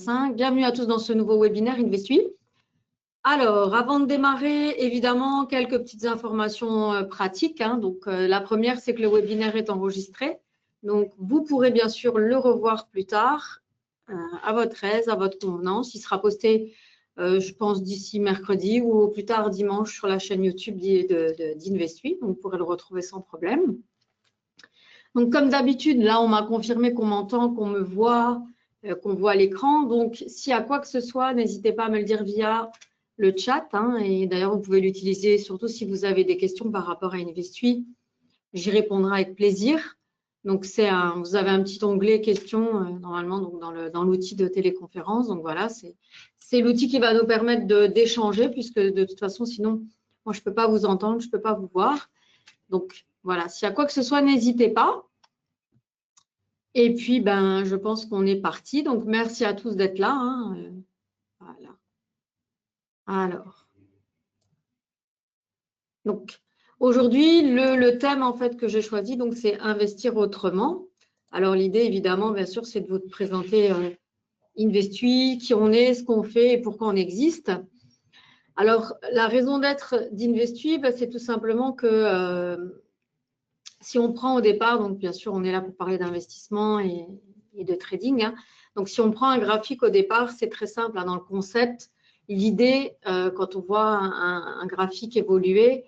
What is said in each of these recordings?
Bienvenue à tous dans ce nouveau webinaire InvestUI. Alors, avant de démarrer, évidemment, quelques petites informations pratiques. Donc, la première, c'est que le webinaire est enregistré. Donc, vous pourrez bien sûr le revoir plus tard à votre aise, à votre convenance. Il sera posté, je pense, d'ici mercredi ou au plus tard dimanche sur la chaîne YouTube d'InvestUI. Donc, vous pourrez le retrouver sans problème. Donc, comme d'habitude, là, on m'a confirmé qu'on m'entend, qu'on me voit, qu'on voit l'écran. Donc, s'il y a quoi que ce soit, n'hésitez pas à me le dire via le chat. Et d'ailleurs, vous pouvez l'utiliser surtout si vous avez des questions par rapport à InvestUI. J'y répondrai avec plaisir. Donc, vous avez un petit onglet questions normalement donc dans l'outil de téléconférence. Donc, voilà, c'est l'outil qui va nous permettre d'échanger puisque de toute façon, sinon, moi, je ne peux pas vous entendre, je ne peux pas vous voir. Donc, voilà, s'il y a quoi que ce soit, n'hésitez pas. Et puis, je pense qu'on est parti. Donc, merci à tous d'être là. Voilà. Alors, donc, aujourd'hui, le thème en fait que j'ai choisi, donc c'est investir autrement. Alors, l'idée, évidemment, bien sûr, c'est de vous présenter InvestUI, qui on est, ce qu'on fait et pourquoi on existe. Alors, la raison d'être d'InvestUI, c'est tout simplement que si on prend au départ, donc bien sûr, on est là pour parler d'investissement et de trading. Donc, si on prend un graphique au départ, c'est très simple dans le concept. L'idée, quand on voit un graphique évoluer,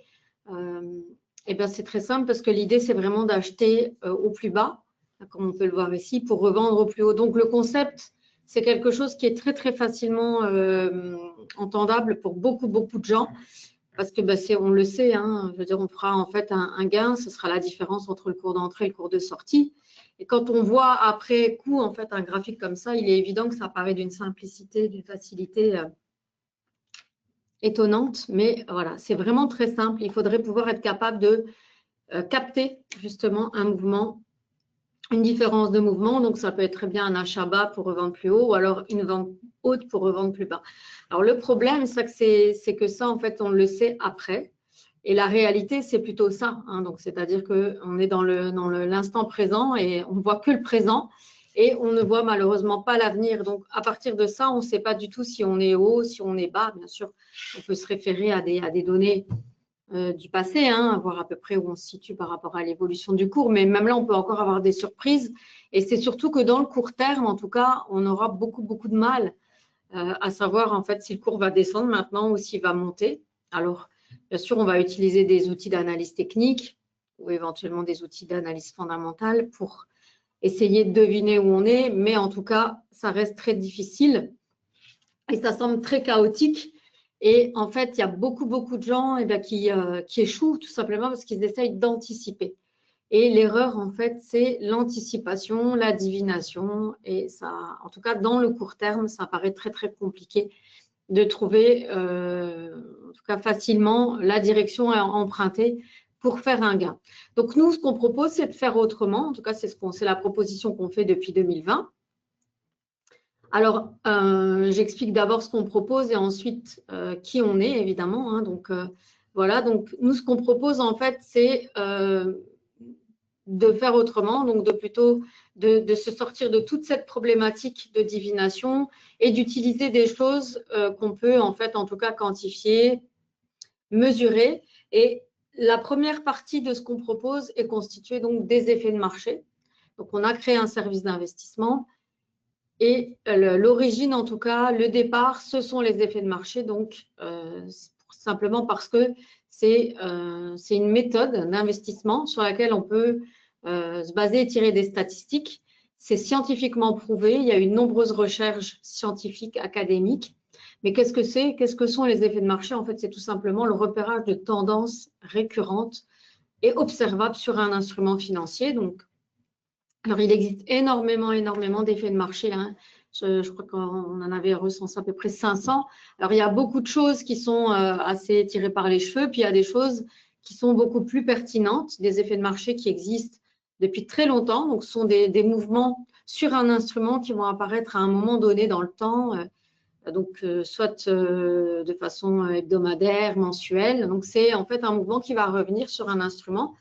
c'est très simple parce que l'idée, c'est vraiment d'acheter au plus bas, comme on peut le voir ici, pour revendre au plus haut. Donc, le concept, c'est quelque chose qui est très, très facilement entendable pour beaucoup, beaucoup de gens. Parce que on le sait, je veux dire, on fera en fait un gain, ce sera la différence entre le cours d'entrée et le cours de sortie. Et quand on voit après coup en fait un graphique comme ça, il est évident que ça paraît d'une simplicité, d'une facilité étonnante, mais voilà, c'est vraiment très simple. Il faudrait pouvoir être capable de capter justement un mouvement, une différence de mouvement. Donc, ça peut être très bien un achat bas pour revendre plus haut ou alors une vente haute pour revendre plus bas. Alors, le problème, c'est que ça, en fait, on le sait après. Et la réalité, c'est plutôt ça. Donc, c'est-à-dire qu'on est dans l'instant présent et on ne voit que le présent et on ne voit malheureusement pas l'avenir. Donc, à partir de ça, on ne sait pas du tout si on est haut, si on est bas. Bien sûr, on peut se référer à des données du passé, voir à peu près où on se situe par rapport à l'évolution du cours. Mais même là, on peut encore avoir des surprises. Et c'est surtout que dans le court terme, en tout cas, on aura beaucoup, beaucoup de mal à savoir en fait si le cours va descendre maintenant ou s'il va monter. Alors, bien sûr, on va utiliser des outils d'analyse technique ou éventuellement des outils d'analyse fondamentale pour essayer de deviner où on est. Mais en tout cas, ça reste très difficile et ça semble très chaotique. Et en fait, il y a beaucoup, beaucoup de gens qui échouent tout simplement parce qu'ils essayent d'anticiper. Et l'erreur, en fait, c'est l'anticipation, la divination. Et ça, en tout cas, dans le court terme, ça paraît très, très compliqué de trouver, en tout cas facilement, la direction à emprunter pour faire un gain. Donc, nous, ce qu'on propose, c'est de faire autrement. En tout cas, c'est la proposition qu'on fait depuis 2020. Alors, j'explique d'abord ce qu'on propose et ensuite qui on est, évidemment. Donc, voilà. Donc, nous, ce qu'on propose, en fait, c'est de faire autrement, donc de se sortir de toute cette problématique de divination et d'utiliser des choses qu'on peut, en fait, en tout cas, quantifier, mesurer. Et la première partie de ce qu'on propose est constituée donc des effets de marché. Donc, on a créé un service d'investissement. Et l'origine, en tout cas, le départ, ce sont les effets de marché. Donc, simplement parce que c'est une méthode d'investissement sur laquelle on peut se baser et tirer des statistiques. C'est scientifiquement prouvé. Il y a eu de nombreuses recherches scientifiques, académiques. Mais qu'est-ce que c'est? Qu'est-ce que sont les effets de marché? En fait, c'est tout simplement le repérage de tendances récurrentes et observables sur un instrument financier. Donc, alors, il existe énormément d'effets de marché. Je crois qu'on en avait recensé à peu près 500. Alors, il y a beaucoup de choses qui sont assez tirées par les cheveux, puis il y a des choses qui sont beaucoup plus pertinentes, des effets de marché qui existent depuis très longtemps. Donc, ce sont des mouvements sur un instrument qui vont apparaître à un moment donné dans le temps, soit de façon hebdomadaire, mensuelle. Donc, c'est en fait un mouvement qui va revenir sur un instrument.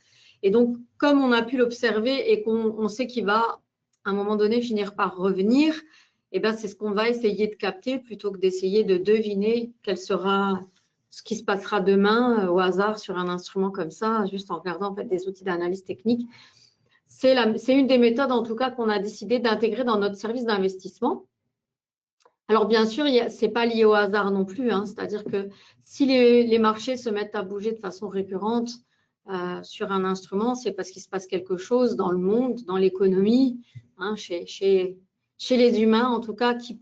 Et donc, comme on a pu l'observer et qu'on sait qu'il va, à un moment donné, finir par revenir, eh ben, c'est ce qu'on va essayer de capter plutôt que d'essayer de deviner quel sera ce qui se passera demain au hasard sur un instrument comme ça, juste en regardant en fait, des outils d'analyse technique. C'est une des méthodes, en tout cas, qu'on a décidé d'intégrer dans notre service d'investissement. Alors, bien sûr, ce n'est pas lié au hasard non plus, hein, c'est-à-dire que si les marchés se mettent à bouger de façon récurrente sur un instrument, c'est parce qu'il se passe quelque chose dans le monde, dans l'économie, hein, chez les humains, en tout cas, qui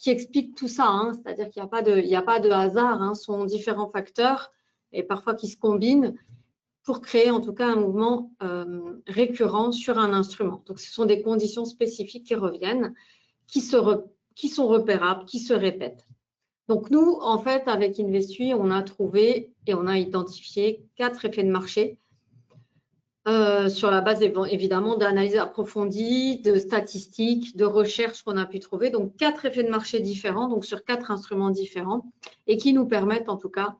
explique tout ça. Hein, c'est-à-dire qu'il n'y a pas de hasard, hein, ce sont différents facteurs et parfois qui se combinent pour créer en tout cas un mouvement récurrent sur un instrument. Donc, ce sont des conditions spécifiques qui reviennent, qui sont repérables, qui se répètent. Donc, nous, en fait, avec Investui, on a trouvé et on a identifié 4 effets de marché sur la base, évidemment, d'analyses approfondies, de statistiques, de recherches qu'on a pu trouver. Donc, 4 effets de marché différents, donc sur 4 instruments différents et qui nous permettent, en tout cas,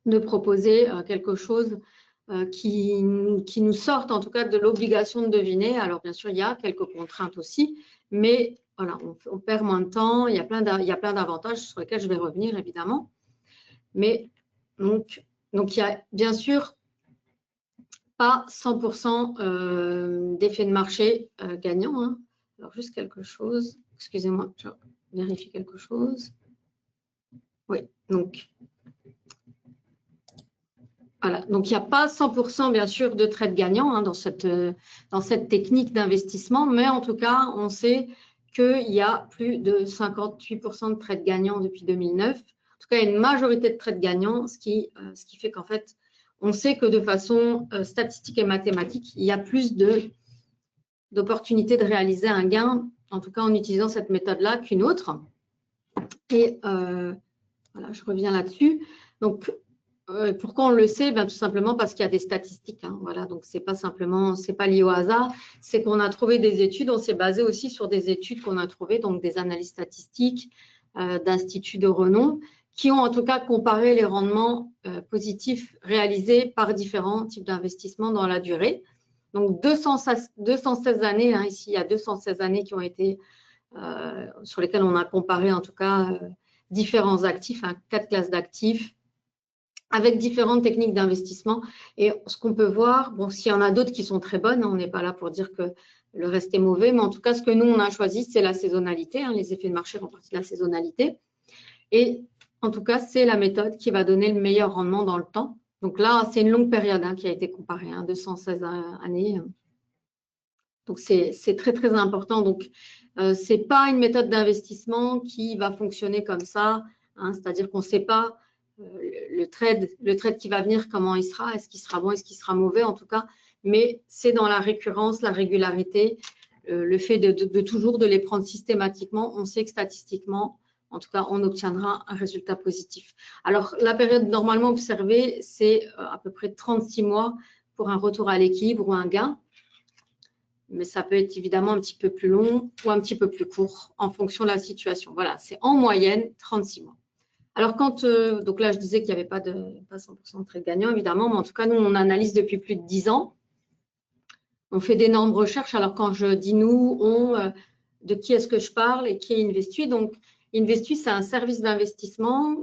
de proposer quelque chose qui nous sorte, en tout cas, de l'obligation de deviner. Alors, bien sûr, il y a quelques contraintes aussi, mais voilà, on perd moins de temps, il y a plein d'avantages sur lesquels je vais revenir, évidemment. Mais donc il y a bien sûr pas 100% d'effet de marché gagnant. Hein. Alors, juste quelque chose, excusez-moi, je vérifie quelque chose. Oui, donc, voilà. Donc, il n'y a pas 100% bien sûr de trades gagnants hein, dans cette technique d'investissement, mais en tout cas, on sait qu'il y a plus de 58% de trades gagnants depuis 2009. En tout cas, il y a une majorité de trades gagnants, ce qui fait qu'en fait, on sait que de façon statistique et mathématique, il y a plus d'opportunités de réaliser un gain, en tout cas en utilisant cette méthode-là qu'une autre. Et voilà, je reviens là-dessus. Donc, pourquoi on le sait? Ben, tout simplement parce qu'il y a des statistiques. Hein, voilà, donc c'est pas lié au hasard. C'est qu'on a trouvé des études. On s'est basé aussi sur des études qu'on a trouvées, donc des analyses statistiques d'instituts de renom, qui ont en tout cas comparé les rendements positifs réalisés par différents types d'investissements dans la durée. Donc 216 années. Hein, ici, il y a 216 années qui ont été sur lesquelles on a comparé en tout cas différents actifs, hein, 4 classes d'actifs, avec différentes techniques d'investissement. Et ce qu'on peut voir, bon, s'il y en a d'autres qui sont très bonnes, hein, on n'est pas là pour dire que le reste est mauvais, mais en tout cas, ce que nous, on a choisi, c'est la saisonnalité. Hein, les effets de marché font partie de la saisonnalité. Et en tout cas, c'est la méthode qui va donner le meilleur rendement dans le temps. Donc là, c'est une longue période hein, qui a été comparée, hein, 216 années. Donc, c'est très, très important. Donc, ce n'est pas une méthode d'investissement qui va fonctionner comme ça. Hein, c'est-à-dire qu'on ne sait pas le trade qui va venir, comment il sera, est-ce qu'il sera bon, est-ce qu'il sera mauvais en tout cas, mais c'est dans la récurrence, la régularité, le fait de toujours de les prendre systématiquement, on sait que statistiquement, en tout cas, on obtiendra un résultat positif. Alors, la période normalement observée, c'est à peu près 36 mois pour un retour à l'équilibre ou un gain, mais ça peut être évidemment un petit peu plus long ou un petit peu plus court en fonction de la situation. Voilà, c'est en moyenne 36 mois. Alors, donc là, je disais qu'il n'y avait pas 100% de trades gagnants, évidemment, mais en tout cas, nous, on analyse depuis plus de 10 ans. On fait d'énormes recherches. Alors, quand je dis nous, de qui est-ce que je parle et qui est Investui? Donc, Investui, c'est un service d'investissement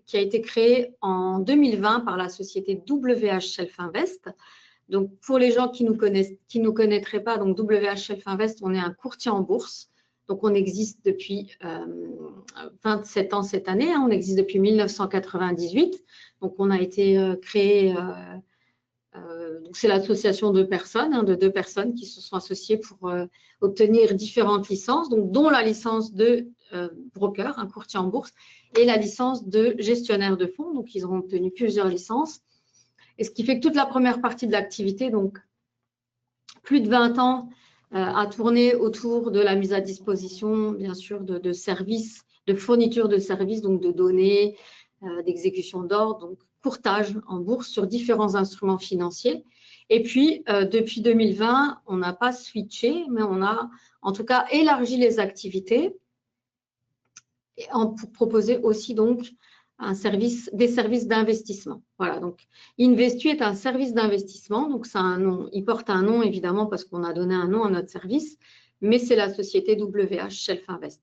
qui a été créé en 2020 par la société WH Shelf Invest. Donc, pour les gens qui nous connaîtraient pas, donc WH Shelf Invest, on est un courtier en bourse. Donc, on existe depuis 27 ans cette année. Hein, on existe depuis 1998. Donc, on a été créé, c'est l'association de personnes, hein, de 2 personnes qui se sont associées pour obtenir différentes licences, donc, dont la licence de broker, un courtier en bourse, et la licence de gestionnaire de fonds. Donc, ils ont obtenu plusieurs licences. Et ce qui fait que toute la première partie de l'activité, donc plus de 20 ans, a tourné autour de la mise à disposition, bien sûr, de services, de fourniture de services, donc de données, d'exécution d'ordre, donc courtage en bourse sur différents instruments financiers. Et puis, depuis 2020, on n'a pas switché, mais on a en tout cas élargi les activités pour proposer aussi donc des services d'investissement. Voilà, donc Investui est un service d'investissement, donc ça a un nom, il porte un nom évidemment parce qu'on a donné un nom à notre service, mais c'est la société WH Shelf Invest.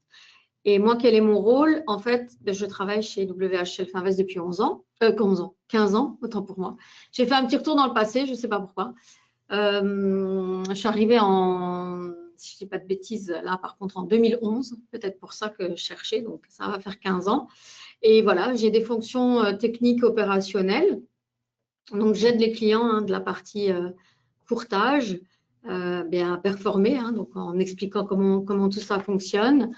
Et moi, quel est mon rôle? En fait, je travaille chez WH Shelf Invest depuis 15 ans, autant pour moi. J'ai fait un petit retour dans le passé, je ne sais pas pourquoi. Je suis arrivée en, si je ne dis pas de bêtises, là par contre en 2011, peut-être pour ça que je cherchais, donc ça va faire 15 ans. Et voilà, j'ai des fonctions techniques opérationnelles. Donc j'aide les clients de la partie courtage à performer, donc en expliquant comment tout ça fonctionne,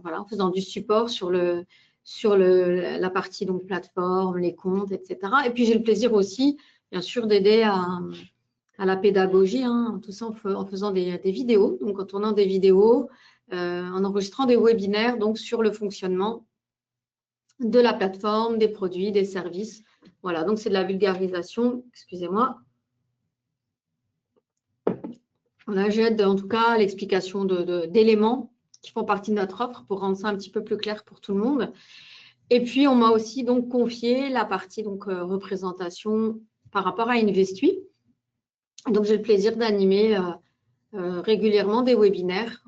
voilà, en faisant du support sur la partie donc plateforme, les comptes, etc. Et puis j'ai le plaisir aussi, bien sûr, d'aider à la pédagogie, tout ça en faisant des vidéos, donc en tournant des vidéos, en enregistrant des webinaires donc sur le fonctionnement de la plateforme, des produits, des services. Voilà, donc c'est de la vulgarisation, excusez-moi. Voilà, j'aide en tout cas à l'explication d'éléments qui font partie de notre offre pour rendre ça un petit peu plus clair pour tout le monde. Et puis, on m'a aussi donc confié la partie donc représentation par rapport à Investui. Donc, j'ai le plaisir d'animer régulièrement des webinaires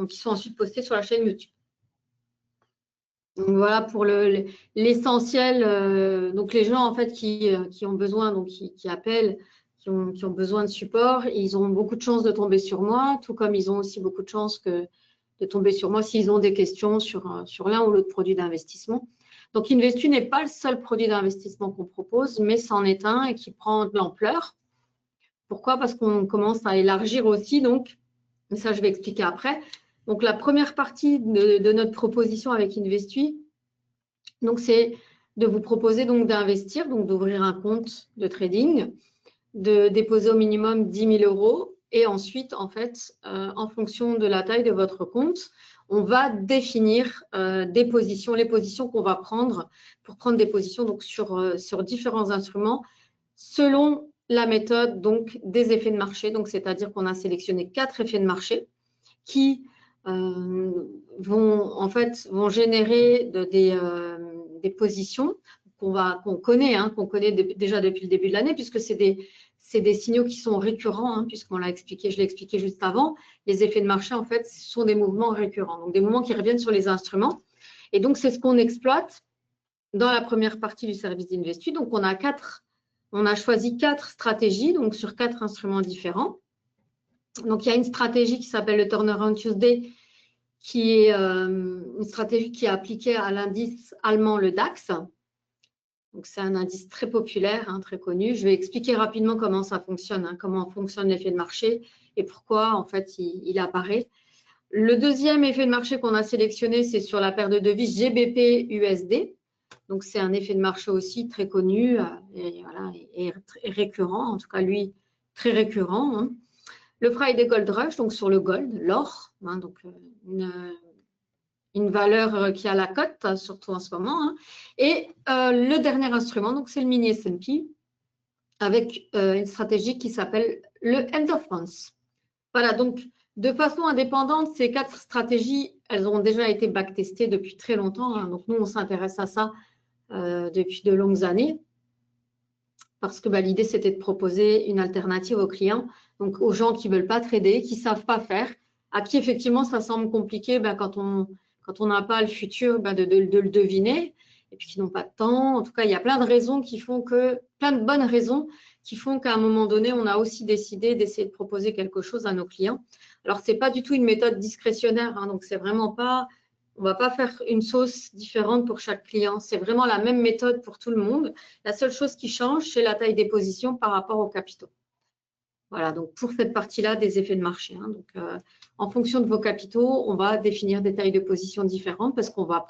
qui sont ensuite postés sur la chaîne YouTube. Donc, voilà pour l'essentiel. Donc, les gens en fait qui ont besoin, donc qui appellent, qui ont besoin de support, ils ont beaucoup de chances de tomber sur moi, tout comme ils ont aussi beaucoup de chances de tomber sur moi s'ils ont des questions sur l'un ou l'autre produit d'investissement. Donc, Investui n'est pas le seul produit d'investissement qu'on propose, mais c'en est un et qui prend de l'ampleur. Pourquoi? Parce qu'on commence à élargir aussi, donc, ça je vais expliquer après. Donc, la première partie de notre proposition avec Investui, donc c'est de vous proposer donc d'investir, donc d'ouvrir un compte de trading, de déposer au minimum 10 000 € et ensuite, en fait, en fonction de la taille de votre compte, on va définir des positions, les positions qu'on va prendre pour prendre des positions donc sur différents instruments selon la méthode donc des effets de marché. Donc, c'est-à-dire qu'on a sélectionné 4 effets de marché qui vont générer des positions qu'on connaît déjà depuis le début de l'année, puisque c'est des signaux qui sont récurrents, puisqu'on l'a expliqué, je l'ai expliqué juste avant. Les effets de marché, en fait, ce sont des mouvements récurrents, donc des mouvements qui reviennent sur les instruments. Et donc, c'est ce qu'on exploite dans la première partie du service d'Investui. Donc, on a choisi 4 stratégies, donc sur 4 instruments différents. Donc, il y a une stratégie qui s'appelle le Turnaround Tuesday, qui est une stratégie qui est appliquée à l'indice allemand, le DAX. Donc, c'est un indice très populaire, très connu. Je vais expliquer rapidement comment ça fonctionne, comment fonctionne l'effet de marché et pourquoi, en fait, il apparaît. Le deuxième effet de marché qu'on a sélectionné, c'est sur la paire de devises GBP-USD. Donc, c'est un effet de marché aussi très connu et récurrent, en tout cas, lui, très récurrent. Le Friday Gold Rush, donc sur le gold, l'or, donc une valeur qui a la cote, surtout en ce moment. Et le dernier instrument, donc c'est le mini S&P, avec une stratégie qui s'appelle le End of Month. Voilà, donc de façon indépendante, ces 4 stratégies, elles ont déjà été backtestées depuis très longtemps. Donc nous, on s'intéresse à ça depuis de longues années, parce que l'idée, c'était de proposer une alternative aux clients, donc aux gens qui ne veulent pas trader, qui ne savent pas faire, à qui effectivement ça semble compliqué quand on n'a pas le futur de le deviner, et puis qui n'ont pas de temps. En tout cas, il y a plein de raisons plein de bonnes raisons qui font qu'à un moment donné, on a aussi décidé d'essayer de proposer quelque chose à nos clients. Alors, ce n'est pas du tout une méthode discrétionnaire, donc c'est vraiment pas, on ne va pas faire une sauce différente pour chaque client. C'est vraiment la même méthode pour tout le monde. La seule chose qui change, c'est la taille des positions par rapport aux capitaux. Voilà, donc pour cette partie-là des effets de marché. Donc, en fonction de vos capitaux, on va définir des tailles de positions différentes parce qu'on va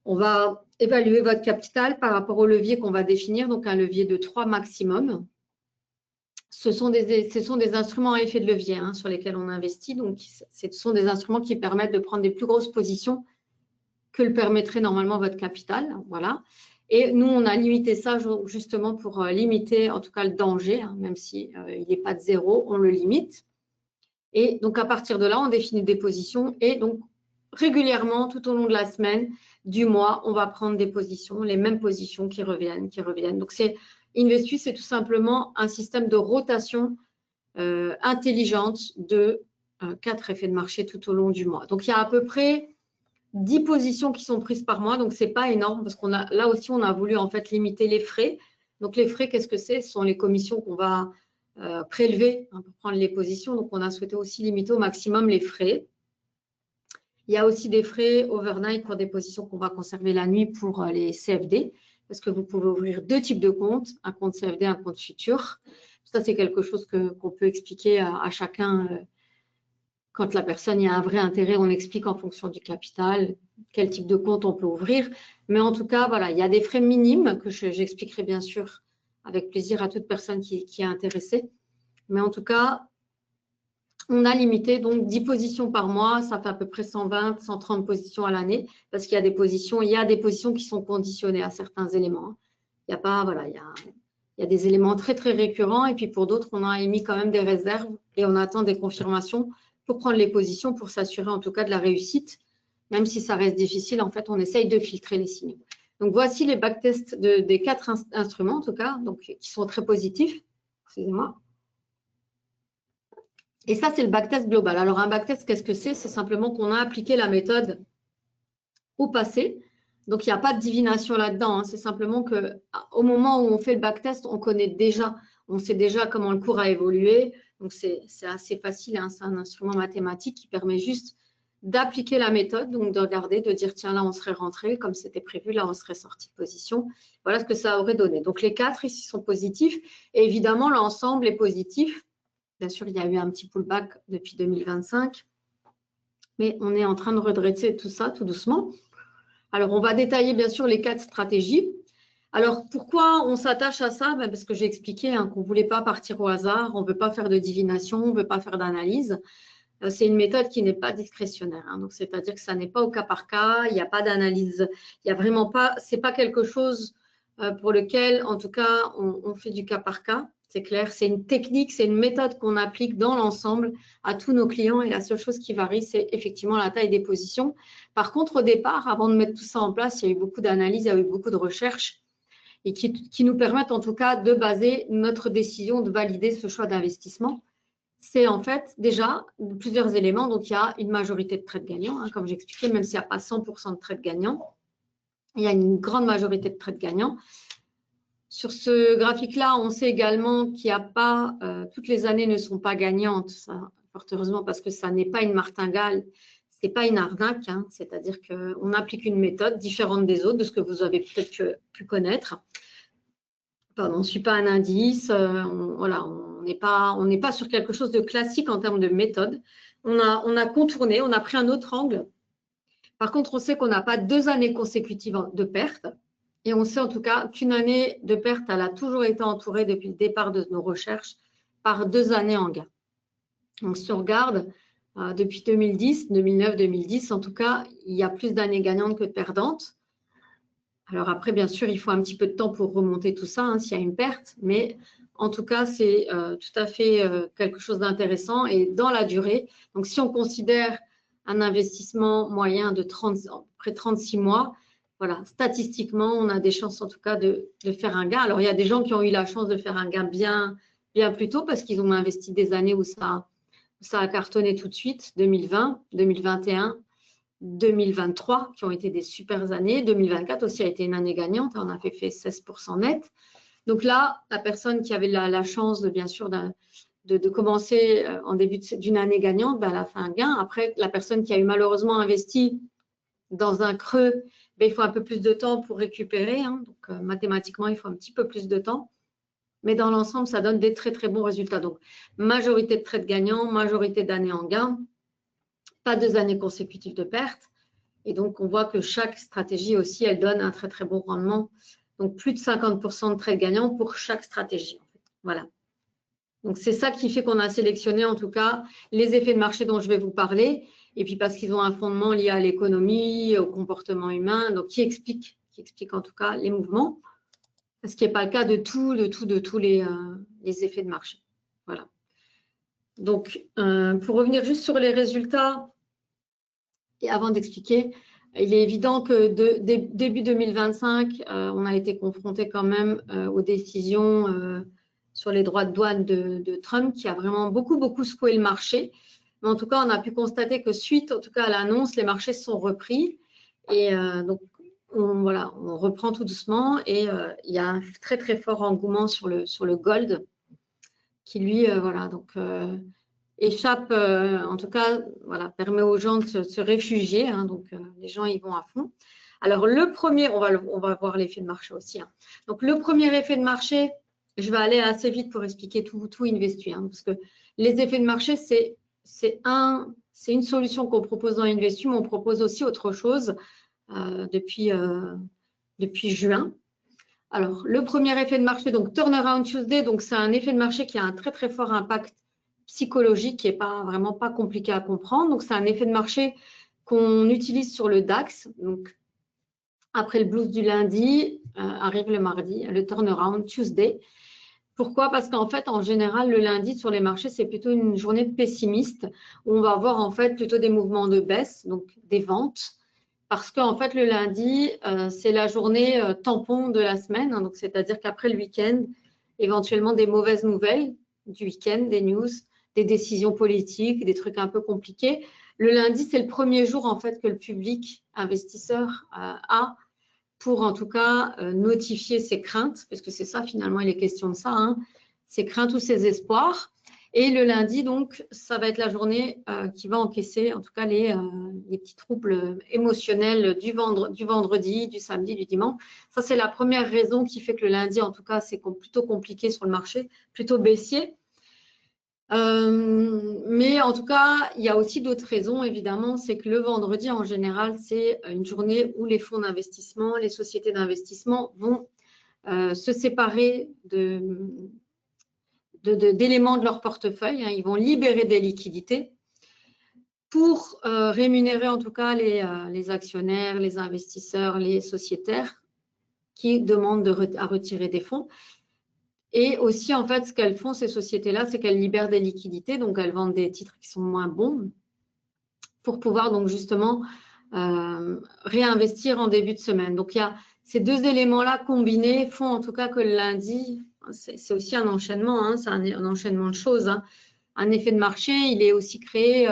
on va évaluer votre capital par rapport au levier qu'on va définir, donc un levier de 3 maximum. Ce sont des instruments à effet de levier sur lesquels on investit. Donc, ce sont des instruments qui permettent de prendre des plus grosses positions que le permettrait normalement votre capital. Voilà. Et nous, on a limité ça justement pour limiter en tout cas le danger, même si il n'est pas de 0, on le limite. Et donc, à partir de là, on définit des positions et donc régulièrement, tout au long de la semaine, du mois, on va prendre des positions, les mêmes positions qui reviennent. Donc, Investui, c'est tout simplement un système de rotation intelligente de 4 effets de marché tout au long du mois. Donc, il y a à peu près 10 positions qui sont prises par mois, donc ce n'est pas énorme parce qu'on a là aussi, on a voulu en fait limiter les frais. Donc, les frais, qu'est-ce que c'est? Ce sont les commissions qu'on va prélever pour prendre les positions. Donc, on a souhaité aussi limiter au maximum les frais. Il y a aussi des frais overnight pour des positions qu'on va conserver la nuit pour les CFD, parce que vous pouvez ouvrir 2 types de comptes, un compte CFD, un compte futur. Ça, c'est quelque chose qu'on peut expliquer à chacun. Quand la personne y a un vrai intérêt, on explique en fonction du capital quel type de compte on peut ouvrir. Mais en tout cas, voilà, il y a des frais minimes que j'expliquerai bien sûr avec plaisir à toute personne qui est intéressée. Mais en tout cas, on a limité donc 10 positions par mois, ça fait à peu près 120, 130 positions à l'année, parce qu'il y a des positions qui sont conditionnées à certains éléments. Il y a pas, voilà, il y a des éléments très très récurrents, et puis pour d'autres, on a émis quand même des réserves et on attend des confirmations pour prendre les positions, pour s'assurer en tout cas de la réussite, même si ça reste difficile. En fait, on essaye de filtrer les signaux. Donc voici les backtests des 4 instruments en tout cas, donc qui sont très positifs. Excusez-moi. Et ça, c'est le backtest global. Alors, un backtest, qu'est-ce que c'est? C'est simplement qu'on a appliqué la méthode au passé. Donc, il n'y a pas de divination là-dedans. Hein. C'est simplement qu'au moment où on fait le backtest, on connaît déjà, on sait déjà comment le cours a évolué. Donc, c'est assez facile. Hein. C'est un instrument mathématique qui permet juste d'appliquer la méthode, donc de regarder, de dire, tiens, là, on serait rentré comme c'était prévu, là, on serait sorti de position. Voilà ce que ça aurait donné. Donc, les 4 ici sont positifs. Et évidemment, l'ensemble est positif. Bien sûr, il y a eu un petit pullback depuis 2025, mais on est en train de redresser tout ça tout doucement. Alors, on va détailler bien sûr les 4 stratégies. Alors, pourquoi on s'attache à ça? Parce que j'ai expliqué hein, qu'on ne voulait pas partir au hasard, on ne veut pas faire de divination, on ne veut pas faire d'analyse. C'est une méthode qui n'est pas discrétionnaire. Hein, donc, c'est-à-dire que ça n'est pas au cas par cas, il n'y a pas d'analyse, il n'y a vraiment pas, ce n'est pas quelque chose pour lequel, en tout cas, on fait du cas par cas. C'est clair, c'est une technique, c'est une méthode qu'on applique dans l'ensemble à tous nos clients et la seule chose qui varie, c'est effectivement la taille des positions. Par contre, au départ, avant de mettre tout ça en place, il y a eu beaucoup d'analyses, il y a eu beaucoup de recherches et qui nous permettent en tout cas de baser notre décision, de valider ce choix d'investissement. C'est en fait déjà plusieurs éléments. Donc, il y a une majorité de trades gagnants, hein, comme j'expliquais, même s'il n'y a pas 100% de trades gagnants, il y a une grande majorité de trades gagnants. Sur ce graphique-là, on sait également qu'il n'y a pas, toutes les années ne sont pas gagnantes, ça, fort heureusement, parce que ça n'est pas une martingale, ce n'est pas une arnaque, hein, c'est-à-dire qu'on applique une méthode différente des autres, de ce que vous avez peut-être pu connaître. Pardon, on ne suit pas un indice, voilà, on n'est pas sur quelque chose de classique en termes de méthode. On a contourné, on a pris un autre angle. Par contre, on sait qu'on n'a pas 2 années consécutives de perte. Et on sait en tout cas qu'une année de perte, elle a toujours été entourée depuis le départ de nos recherches par 2 années en gain. Donc, si on regarde depuis 2010, 2009, 2010, en tout cas, il y a plus d'années gagnantes que de perdantes. Alors après, bien sûr, il faut un petit peu de temps pour remonter tout ça, hein, s'il y a une perte, mais en tout cas, c'est tout à fait quelque chose d'intéressant et dans la durée. Donc, si on considère un investissement moyen de près de 36 mois, voilà, statistiquement, on a des chances en tout cas de faire un gain. Alors, il y a des gens qui ont eu la chance de faire un gain bien plus tôt parce qu'ils ont investi des années où ça a cartonné tout de suite, 2020, 2021, 2023, qui ont été des super années. 2024 aussi a été une année gagnante, on a fait 16% net. Donc là, la personne qui avait la chance, bien sûr, de commencer en début d'une année gagnante, elle a fait un gain. Après, la personne qui a eu malheureusement investi dans un creux, il faut un peu plus de temps pour récupérer. Hein. Donc, mathématiquement, il faut un petit peu plus de temps. Mais dans l'ensemble, ça donne des très, très bons résultats. Donc, majorité de trades gagnants, majorité d'années en gain, pas 2 années consécutives de perte. Et donc, on voit que chaque stratégie aussi, elle donne un très, très bon rendement. Donc, plus de 50% de trades gagnants pour chaque stratégie. En fait. Voilà. Donc, c'est ça qui fait qu'on a sélectionné, en tout cas, les effets de marché dont je vais vous parler. Et puis, parce qu'ils ont un fondement lié à l'économie, au comportement humain, donc qui explique en tout cas les mouvements. Ce qui n'est pas le cas de tous les effets de marché. Voilà. Donc, pour revenir juste sur les résultats, et avant d'expliquer, il est évident que début 2025, on a été confronté quand même aux décisions les droits de douane de Trump qui a vraiment beaucoup secoué le marché. Mais en tout cas, on a pu constater que suite, en tout cas, à l'annonce, les marchés se sont repris. Et donc, on reprend tout doucement. Et il y a un très fort engouement sur le gold qui, lui, échappe, en tout cas, permet aux gens de se réfugier. Hein, donc, les gens y vont à fond. Alors, le premier, on va voir l'effet de marché aussi. Hein. Donc, le premier effet de marché, je vais aller assez vite pour expliquer tout Investu. Hein, parce que les effets de marché, c'est une solution qu'on propose dans Investu, mais on propose aussi autre chose depuis juin. Alors, le premier effet de marché, donc Turnaround Tuesday, donc c'est un effet de marché qui a un très fort impact psychologique qui n'est vraiment pas compliqué à comprendre. Donc, c'est un effet de marché qu'on utilise sur le DAX. Donc, après le blues du lundi, arrive le mardi, le Turnaround Tuesday. Pourquoi? Parce qu'en fait, en général, le lundi sur les marchés, c'est plutôt une journée pessimiste où on va avoir en fait plutôt des mouvements de baisse, donc des ventes. Parce qu'en fait, le lundi, c'est la journée tampon de la semaine. Hein, donc, c'est-à-dire qu'après le week-end, éventuellement des mauvaises nouvelles du week-end, des news, des décisions politiques, des trucs un peu compliqués. Le lundi, c'est le premier jour en fait que le public investisseur a pour en tout cas notifier ses craintes, parce que c'est ça finalement, il est question de ça, hein, ses craintes ou ses espoirs. Et le lundi, donc, ça va être la journée qui va encaisser en tout cas les petits troubles émotionnels du vendredi, du samedi, du dimanche. Ça, c'est la première raison qui fait que le lundi, en tout cas, c'est plutôt compliqué sur le marché, plutôt baissier. Mais en tout cas, il y a aussi d'autres raisons, évidemment, c'est que le vendredi, en général, c'est une journée où les fonds d'investissement, les sociétés d'investissement vont se séparer d'éléments de leur portefeuille. Hein. Ils vont libérer des liquidités pour rémunérer en tout cas les actionnaires, les investisseurs, les sociétaires qui demandent à retirer des fonds. Et aussi, en fait, ce qu'elles font, ces sociétés-là, c'est qu'elles libèrent des liquidités, donc elles vendent des titres qui sont moins bons pour pouvoir donc justement réinvestir en début de semaine. Donc, il y a ces deux éléments-là combinés font en tout cas que le lundi, c'est aussi un enchaînement, hein, c'est un enchaînement de choses. Hein. Un effet de marché, il est aussi créé,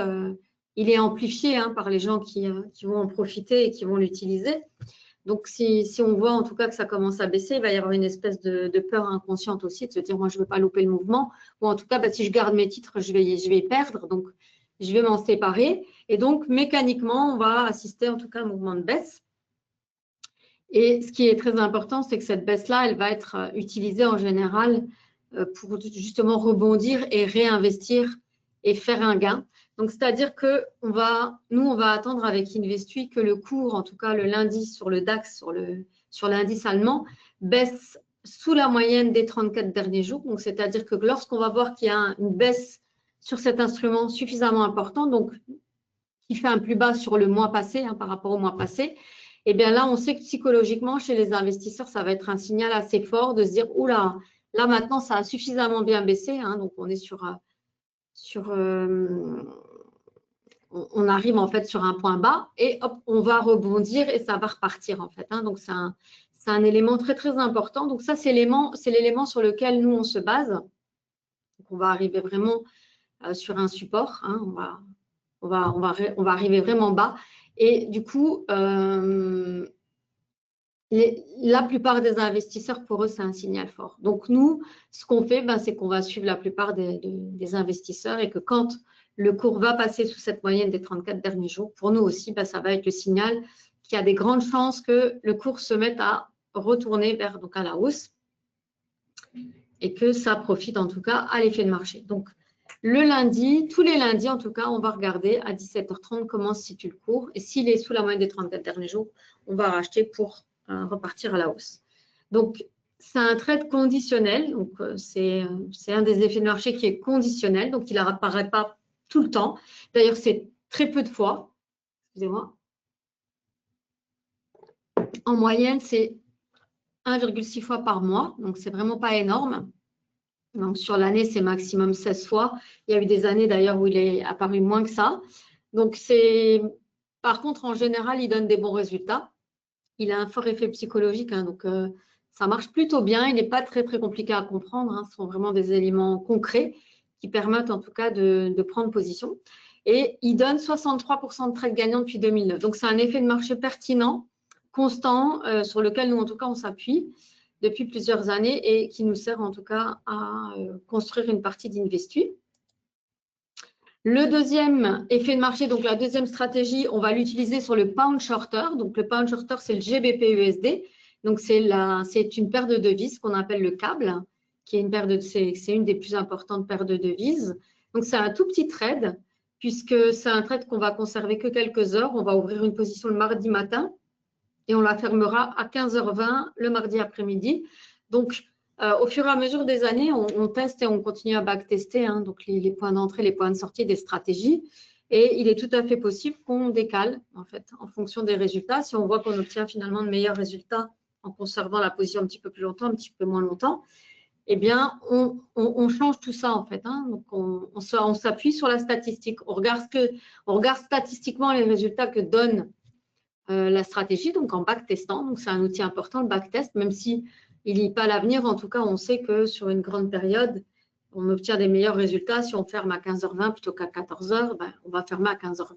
il est amplifié hein, par les gens qui vont en profiter et qui vont l'utiliser. Donc, si on voit en tout cas que ça commence à baisser, il va y avoir une espèce de peur inconsciente aussi, de se dire, moi, je ne veux pas louper le mouvement. Ou en tout cas, si je garde mes titres, je vais perdre. Donc, je vais m'en séparer. Et donc, mécaniquement, on va assister en tout cas à un mouvement de baisse. Et ce qui est très important, c'est que cette baisse-là, elle va être utilisée en général pour justement rebondir et réinvestir et faire un gain. Donc, c'est-à-dire que nous, on va attendre avec Investu que le cours, en tout cas le lundi sur le DAX, sur l'indice allemand, baisse sous la moyenne des 34 derniers jours. Donc, c'est-à-dire que lorsqu'on va voir qu'il y a une baisse sur cet instrument suffisamment importante, donc qui fait un plus bas sur le mois passé hein, par rapport au mois passé, et bien là, on sait que psychologiquement, chez les investisseurs, ça va être un signal assez fort de se dire, oula, là maintenant, ça a suffisamment bien baissé. Hein, donc, on est on arrive en fait sur un point bas et hop, on va rebondir et ça va repartir en fait. Hein, donc, c'est un élément très important. Donc, ça, c'est l'élément sur lequel nous, on se base. Donc, on va arriver vraiment sur un support. Hein, on va arriver vraiment bas. Et du coup, la plupart des investisseurs, pour eux, c'est un signal fort. Donc, nous, ce qu'on fait, c'est qu'on va suivre la plupart des investisseurs et que quand le cours va passer sous cette moyenne des 34 derniers jours, pour nous aussi, ça va être le signal qu'il y a des grandes chances que le cours se mette à retourner donc à la hausse et que ça profite en tout cas à l'effet de marché. Donc, le lundi, tous les lundis en tout cas, on va regarder à 17h30 comment se situe le cours et s'il est sous la moyenne des 34 derniers jours, on va racheter pour repartir à la hausse. Donc, c'est un trade conditionnel. Donc, c'est un des effets de marché qui est conditionnel. Donc, il n'apparaît pas tout le temps. D'ailleurs, c'est très peu de fois. Excusez-moi. En moyenne, c'est 1,6 fois par mois. Donc, c'est vraiment pas énorme. Donc, sur l'année, c'est maximum 16 fois. Il y a eu des années d'ailleurs où il est apparu moins que ça. Donc, par contre, en général, il donne des bons résultats. Il a un fort effet psychologique. Hein, donc, Ça marche plutôt bien. Il n'est pas très, très compliqué à comprendre. Hein. Ce sont vraiment des éléments concrets qui permettent en tout cas de prendre position. Et il donne 63% de trades gagnants depuis 2009. Donc, c'est un effet de marché pertinent, constant, sur lequel nous, en tout cas, on s'appuie depuis plusieurs années et qui nous sert en tout cas à construire une partie d'Investu. Le deuxième effet de marché, donc la deuxième stratégie, on va l'utiliser sur le pound shorter. Donc, le pound shorter, c'est le GBP-USD. Donc, c'est une paire de devises qu'on appelle le câble, qui est c'est une des plus importantes paires de devises. Donc, c'est un tout petit trade, puisque c'est un trade qu'on va conserver que quelques heures. On va ouvrir une position le mardi matin et on la fermera à 15h20 le mardi après-midi. Donc, au fur et à mesure des années, on teste et on continue à backtester, hein, donc les points d'entrée, les points de sortie des stratégies. Et il est tout à fait possible qu'on décale, en fait, en fonction des résultats. Si on voit qu'on obtient finalement de meilleurs résultats en conservant la position un petit peu plus longtemps, un petit peu moins longtemps, eh bien, on change tout ça, en fait. Hein. Donc, on s'appuie sur la statistique. On regarde statistiquement les résultats que donne la stratégie, donc en backtestant. Donc, c'est un outil important, le backtest, même si il n'y a pas l'avenir. En tout cas, on sait que sur une grande période, on obtient des meilleurs résultats. Si on ferme à 15h20 plutôt qu'à 14h, ben, on va fermer à 15h20.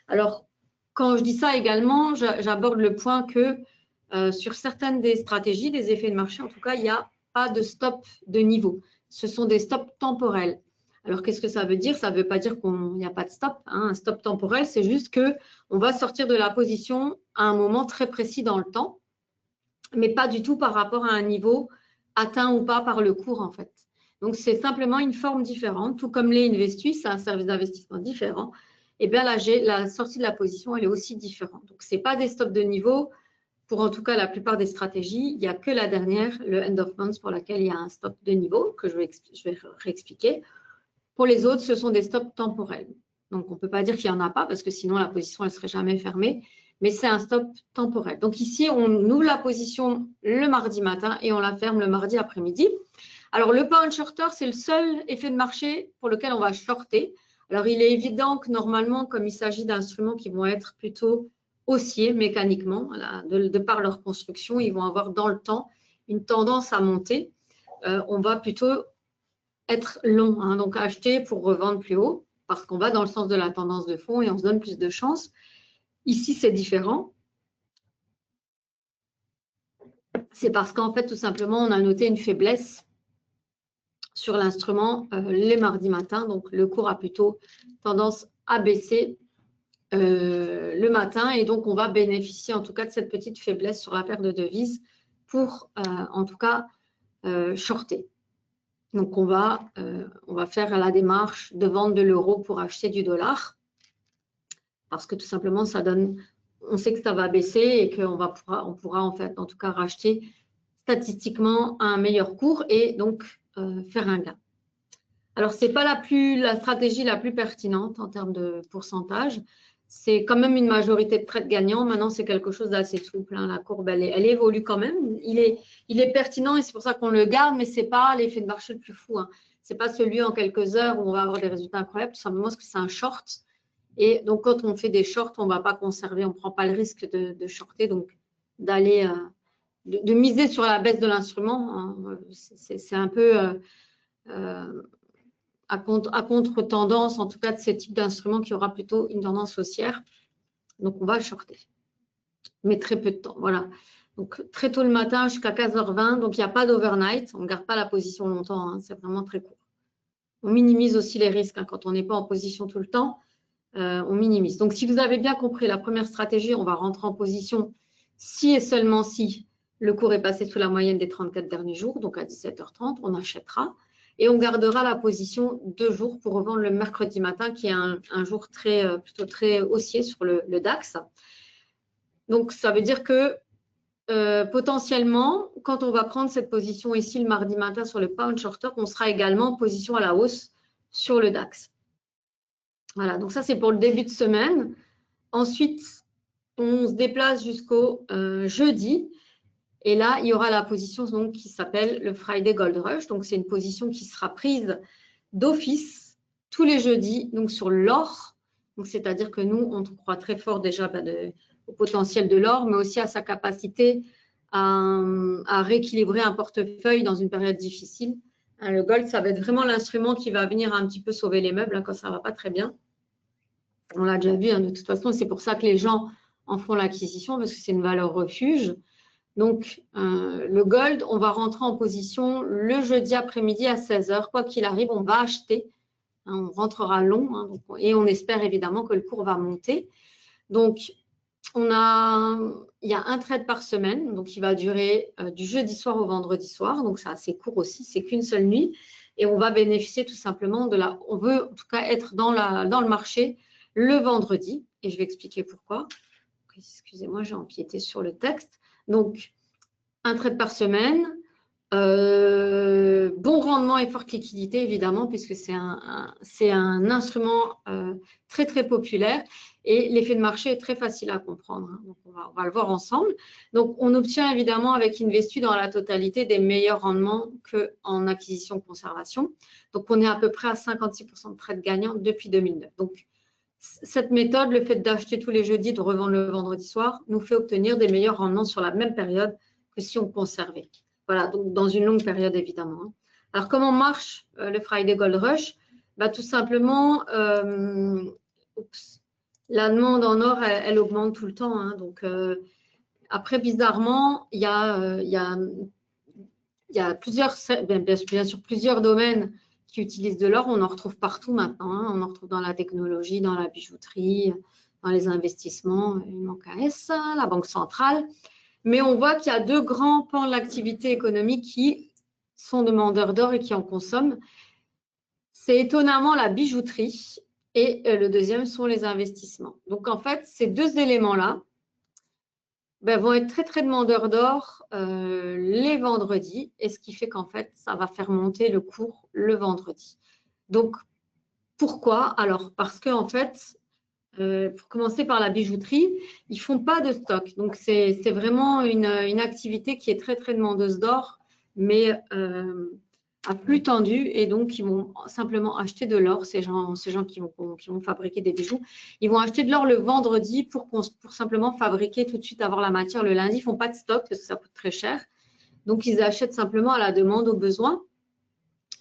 Alors, quand je dis ça également, j'aborde le point que sur certaines des stratégies, des effets de marché, en tout cas, il n'y a pas de stop de niveau. Ce sont des stops temporels. Alors, qu'est-ce que ça veut dire? Ça ne veut pas dire qu'il n'y a pas de stop. Hein. Un stop temporel, c'est juste qu'on va sortir de la position à un moment très précis dans le temps, mais pas du tout par rapport à un niveau atteint ou pas par le cours, en fait. Donc, c'est simplement une forme différente, tout comme les Investu, c'est un service d'investissement différent. Et bien, la sortie de la position, elle est aussi différente. Donc, ce n'est pas des stops de niveau. Pour en tout cas la plupart des stratégies, il n'y a que la dernière, le end of month, pour laquelle il y a un stop de niveau, que je vais réexpliquer. Pour les autres, ce sont des stops temporels. Donc, on ne peut pas dire qu'il n'y en a pas, parce que sinon, la position, elle ne serait jamais fermée. Mais c'est un stop temporel. Donc, ici, on ouvre la position le mardi matin et on la ferme le mardi après-midi. Alors, le pound shorter, c'est le seul effet de marché pour lequel on va shorter. Alors, il est évident que normalement, comme il s'agit d'instruments qui vont être plutôt haussiers mécaniquement, voilà, de par leur construction, ils vont avoir dans le temps une tendance à monter. On va plutôt être long, hein, donc acheter pour revendre plus haut, parce qu'on va dans le sens de la tendance de fond et on se donne plus de chance. Ici, c'est différent. C'est parce qu'en fait, tout simplement, on a noté une faiblesse sur l'instrument les mardis matins. Donc, le cours a plutôt tendance à baisser le matin. Et donc, on va bénéficier en tout cas de cette petite faiblesse sur la paire de devises pour, en tout cas, shorter. Donc, on va faire la démarche de vente de l'euro pour acheter du dollar. Parce que tout simplement, ça donne, on sait que ça va baisser et qu'on pourra en fait, en tout cas, racheter statistiquement à un meilleur cours et donc faire un gain. Alors, ce n'est pas la stratégie la plus pertinente en termes de pourcentage. C'est quand même une majorité de trades gagnants. Maintenant, c'est quelque chose d'assez souple. Hein. La courbe, elle évolue quand même. Il est pertinent et c'est pour ça qu'on le garde, mais ce n'est pas l'effet de marché le plus fou. Hein. Ce n'est pas celui en quelques heures où on va avoir des résultats incroyables, tout simplement parce que c'est un short. Et donc, quand on fait des shorts, on ne va pas conserver, on ne prend pas le risque de shorter, donc d'aller, de miser sur la baisse de l'instrument. Hein. C'est un peu à contre-tendance, en tout cas, de ce type d'instrument qui aura plutôt une tendance haussière. Donc, on va shorter, mais très peu de temps. Voilà. Donc, très tôt le matin jusqu'à 15h20. Donc, il n'y a pas d'overnight. On ne garde pas la position longtemps. Hein. C'est vraiment très court. On minimise aussi les risques hein, quand on n'est pas en position tout le temps. On minimise. Donc, si vous avez bien compris la première stratégie, on va rentrer en position si et seulement si le cours est passé sous la moyenne des 34 derniers jours, donc à 17h30, on achètera et on gardera la position 2 jours pour revendre le mercredi matin, qui est un jour plutôt très haussier sur le DAX. Donc, ça veut dire que potentiellement, quand on va prendre cette position ici le mardi matin sur le pound shorter, on sera également en position à la hausse sur le DAX. Voilà, donc ça, c'est pour le début de semaine. Ensuite, on se déplace jusqu'au jeudi. Et là, il y aura la position donc, qui s'appelle le Friday Gold Rush. Donc, c'est une position qui sera prise d'office tous les jeudis donc sur l'or. Donc, c'est-à-dire que nous, on croit très fort déjà au potentiel de l'or, mais aussi à sa capacité à rééquilibrer un portefeuille dans une période difficile. Le gold, ça va être vraiment l'instrument qui va venir un petit peu sauver les meubles quand ça ne va pas très bien. On l'a déjà vu, de toute façon, c'est pour ça que les gens en font l'acquisition, parce que c'est une valeur refuge. Donc, le gold, on va rentrer en position le jeudi après-midi à 16h. Quoi qu'il arrive, on va acheter. On rentrera long et on espère évidemment que le cours va monter. Donc, il y a un trade par semaine, donc il va durer du jeudi soir au vendredi soir. Donc, c'est assez court aussi, c'est qu'une seule nuit. Et on va bénéficier tout simplement on veut en tout cas être dans le marché le vendredi. Et je vais expliquer pourquoi. Excusez-moi, j'ai empiété sur le texte. Donc, un trade par semaine, bon rendement et forte liquidité, évidemment, puisque c'est un instrument très, très populaire et l'effet de marché est très facile à comprendre. Donc, on va le voir ensemble. Donc, on obtient évidemment avec Investu dans la totalité des meilleurs rendements qu'en acquisition-conservation. Donc, on est à peu près à 56% de trades gagnants depuis 2009. Donc, cette méthode, le fait d'acheter tous les jeudis, de revendre le vendredi soir, nous fait obtenir des meilleurs rendements sur la même période que si on conservait. Voilà, donc dans une longue période, évidemment. Alors, comment marche le Friday Gold Rush? Tout simplement, la demande en or, elle augmente tout le temps. Donc, après, bizarrement, il y a plusieurs, bien sûr, plusieurs domaines qui utilisent de l'or. On en retrouve partout maintenant. On en retrouve dans la technologie, dans la bijouterie, dans les investissements, il manque AS, la Banque centrale. Mais on voit qu'il y a deux grands pans de l'activité économique qui sont demandeurs d'or et qui en consomment. C'est étonnamment la bijouterie et le deuxième sont les investissements. Donc, en fait, ces deux éléments-là vont être très, très demandeurs d'or les vendredis, et ce qui fait qu'en fait, ça va faire monter le cours le vendredi. Donc, pourquoi? Alors, parce qu'en fait, pour commencer par la bijouterie, ils ne font pas de stock. Donc, c'est vraiment une activité qui est très, très demandeuse d'or, mais à flux tendu. Et donc, ils vont simplement acheter de l'or, ces gens qui vont fabriquer des bijoux. Ils vont acheter de l'or le vendredi pour simplement fabriquer tout de suite, avoir la matière le lundi. Ils ne font pas de stock parce que ça coûte très cher. Donc, ils achètent simplement à la demande, au besoin.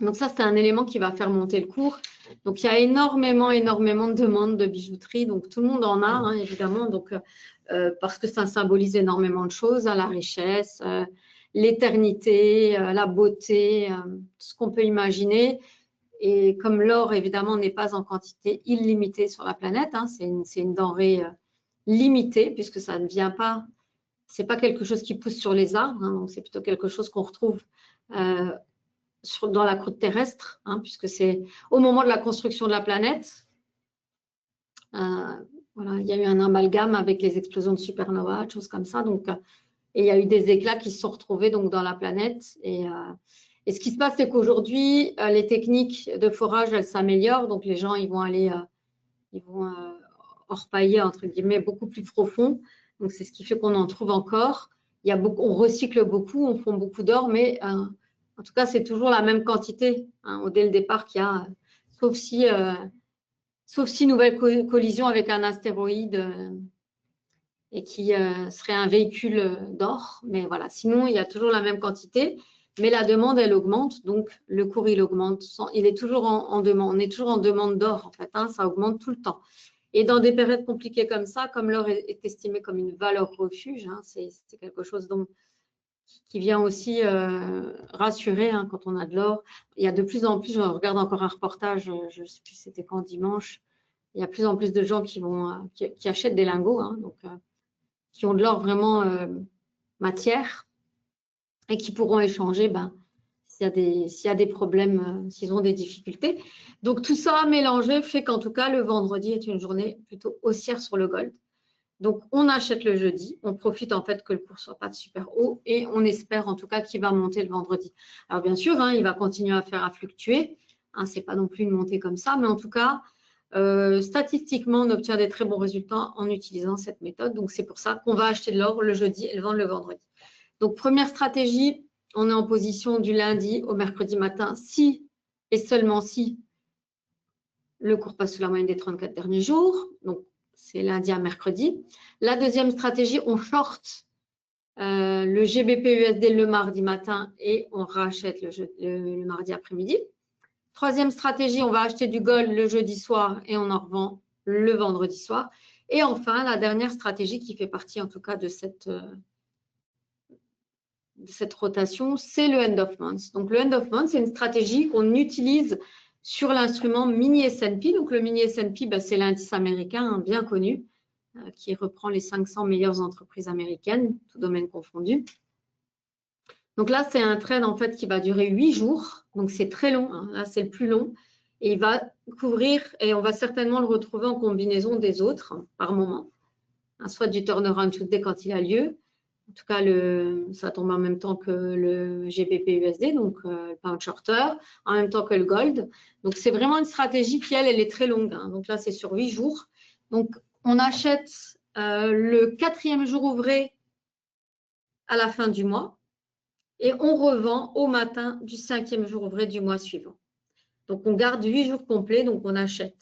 Donc, ça, c'est un élément qui va faire monter le cours. Donc, il y a énormément de demandes de bijouterie. Donc, tout le monde en a, évidemment, donc, parce que ça symbolise énormément de choses, la richesse, l'éternité, la beauté, tout ce qu'on peut imaginer. Et comme l'or, évidemment, n'est pas en quantité illimitée sur la planète, c'est une denrée limitée, puisque ça ne vient pas, ce n'est pas quelque chose qui pousse sur les arbres, donc c'est plutôt quelque chose qu'on retrouve dans la croûte terrestre, puisque c'est au moment de la construction de la planète. Voilà, il y a eu un amalgame avec les explosions de supernova, des choses comme ça. Donc, et il y a eu des éclats qui se sont retrouvés donc, dans la planète. Et ce qui se passe, c'est qu'aujourd'hui, les techniques de forage, elles s'améliorent. Donc, les gens, ils vont aller, orpailler, entre guillemets, beaucoup plus profond. Donc, c'est ce qui fait qu'on en trouve encore. On recycle beaucoup, on fond beaucoup d'or, mais en tout cas, c'est toujours la même quantité dès le départ qu'il y a, sauf si nouvelle collision avec un astéroïde et qui serait un véhicule d'or. Mais voilà, sinon, il y a toujours la même quantité, mais la demande, elle augmente, donc le cours, il augmente. Il est toujours en demande. On est toujours en demande d'or, en fait. Ça augmente tout le temps. Et dans des périodes compliquées comme ça, comme l'or est estimé comme une valeur refuge, c'est quelque chose qui vient aussi rassurer quand on a de l'or. Il y a de plus en plus, je regarde encore un reportage, je ne sais plus c'était quand, dimanche, il y a de plus en plus de gens qui achètent des lingots, donc, qui ont de l'or vraiment matière et qui pourront échanger s'il y a des problèmes, s'ils ont des difficultés. Donc, tout ça mélangé fait qu'en tout cas, le vendredi est une journée plutôt haussière sur le gold. Donc, on achète le jeudi, on profite en fait que le cours ne soit pas de super haut et on espère en tout cas qu'il va monter le vendredi. Alors, bien sûr, il va continuer à fluctuer. Ce n'est pas non plus une montée comme ça, mais en tout cas, statistiquement, on obtient des très bons résultats en utilisant cette méthode. Donc, c'est pour ça qu'on va acheter de l'or le jeudi et le vendre le vendredi. Donc, première stratégie, on est en position du lundi au mercredi matin si et seulement si le cours passe sous la moyenne des 34 derniers jours. Donc, c'est lundi à mercredi. La deuxième stratégie, on short le GBP-USD le mardi matin et on rachète le mardi après-midi. Troisième stratégie, on va acheter du gold le jeudi soir et on en revend le vendredi soir. Et enfin, la dernière stratégie qui fait partie en tout cas de cette rotation, c'est le end of month. Donc le end of month, c'est une stratégie qu'on utilise sur l'instrument mini S&P. Donc le mini S&P, c'est l'indice américain bien connu qui reprend les 500 meilleures entreprises américaines, tout domaine confondu. Donc là, c'est un trade en fait qui va durer 8 jours. Donc c'est très long, hein. Là c'est le plus long. Et il va couvrir, et on va certainement le retrouver en combinaison des autres par moment. Soit du turnaround Tuesday quand il a lieu. En tout cas, ça tombe en même temps que le GBP-USD, donc le pound shorter, en même temps que le gold. Donc c'est vraiment une stratégie qui, elle est très longue, hein. Donc là, c'est sur 8 jours. Donc on achète le 4e jour ouvré à la fin du mois et on revend au matin du 5e jour ouvré du mois suivant. Donc on garde 8 jours complets, donc on achète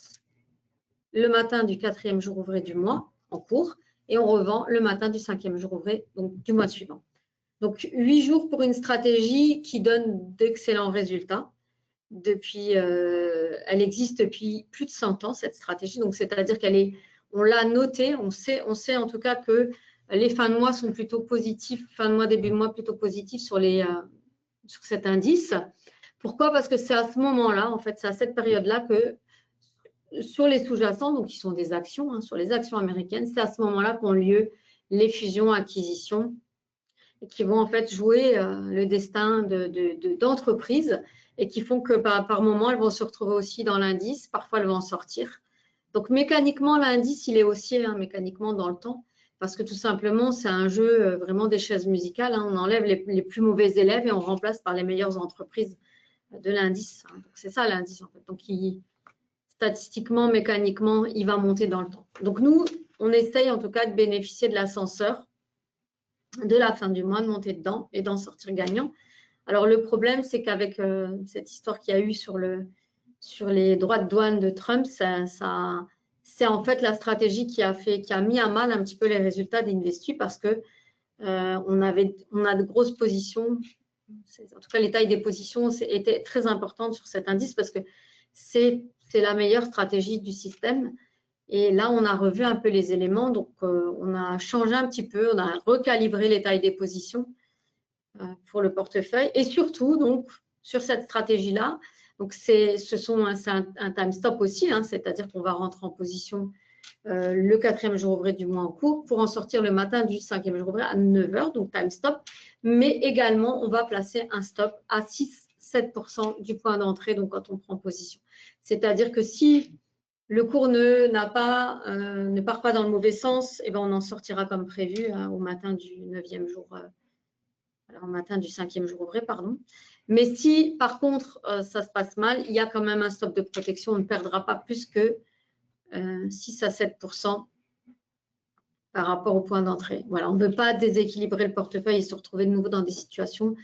le matin du 4e jour ouvré du mois en cours et on revend le matin du 5e jour ouvré donc du mois suivant. Donc 8 jours pour une stratégie qui donne d'excellents résultats. Elle existe depuis plus de 100 ans cette stratégie, donc c'est-à-dire on l'a notée, on sait en tout cas que les fins de mois sont plutôt positifs, fin de mois, début de mois plutôt positifs sur cet indice. Pourquoi? Parce que c'est à ce moment-là, en fait, c'est à cette période-là que sur les sous-jacents, donc qui sont des actions, hein, sur les actions américaines, c'est à ce moment-là qu'ont lieu les fusions, acquisitions, et qui vont en fait jouer le destin d'entreprises et qui font que par moment, elles vont se retrouver aussi dans l'indice, parfois elles vont en sortir. Donc mécaniquement, l'indice, il est haussier, hein, mécaniquement dans le temps, parce que tout simplement, c'est un jeu vraiment des chaises musicales, hein. On enlève les plus mauvais élèves et on remplace par les meilleures entreprises de l'indice, hein. C'est ça l'indice en fait. Donc statistiquement, mécaniquement, il va monter dans le temps. Donc nous, on essaye en tout cas de bénéficier de l'ascenseur de la fin du mois, de monter dedans et d'en sortir gagnant. Alors le problème, c'est qu'avec cette histoire qu'il y a eu sur les droits de douane de Trump, c'est en fait la stratégie qui a mis à mal un petit peu les résultats d'Investu parce que on a de grosses positions. En tout cas, les tailles des positions étaient très importantes sur cet indice parce que c'est la meilleure stratégie du système. Et là, on a revu un peu les éléments, donc on a changé un petit peu, on a recalibré les tailles des positions pour le portefeuille. Et surtout, donc, sur cette stratégie-là, donc c'est un time stop aussi, hein, c'est-à-dire qu'on va rentrer en position le 4e jour ouvré du mois en cours pour en sortir le matin du 5e jour ouvré à 9 h, donc time stop. Mais également, on va placer un stop à 6-7% du point d'entrée, donc quand on prend position. C'est-à-dire que si le cours ne part pas dans le mauvais sens, et ben on en sortira comme prévu au matin du 9e jour, au matin du 5e jour ouvré, pardon. Mais si par contre ça se passe mal, il y a quand même un stop de protection, on ne perdra pas plus que 6-7% par rapport au point d'entrée. Voilà, on ne veut pas déséquilibrer le portefeuille et se retrouver de nouveau dans des situations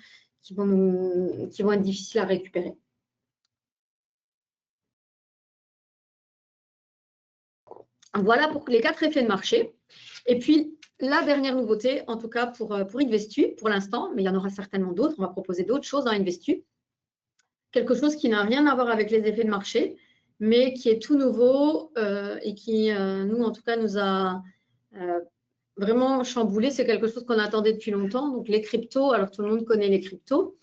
qui vont être difficiles à récupérer. Voilà pour les 4 effets de marché. Et puis, la dernière nouveauté, en tout cas pour Investu, pour l'instant, mais il y en aura certainement d'autres, on va proposer d'autres choses dans Investu. Quelque chose qui n'a rien à voir avec les effets de marché, mais qui est tout nouveau et qui, nous, en tout cas, nous a vraiment chamboulé. C'est quelque chose qu'on attendait depuis longtemps. Donc, les cryptos, alors tout le monde connaît les cryptos,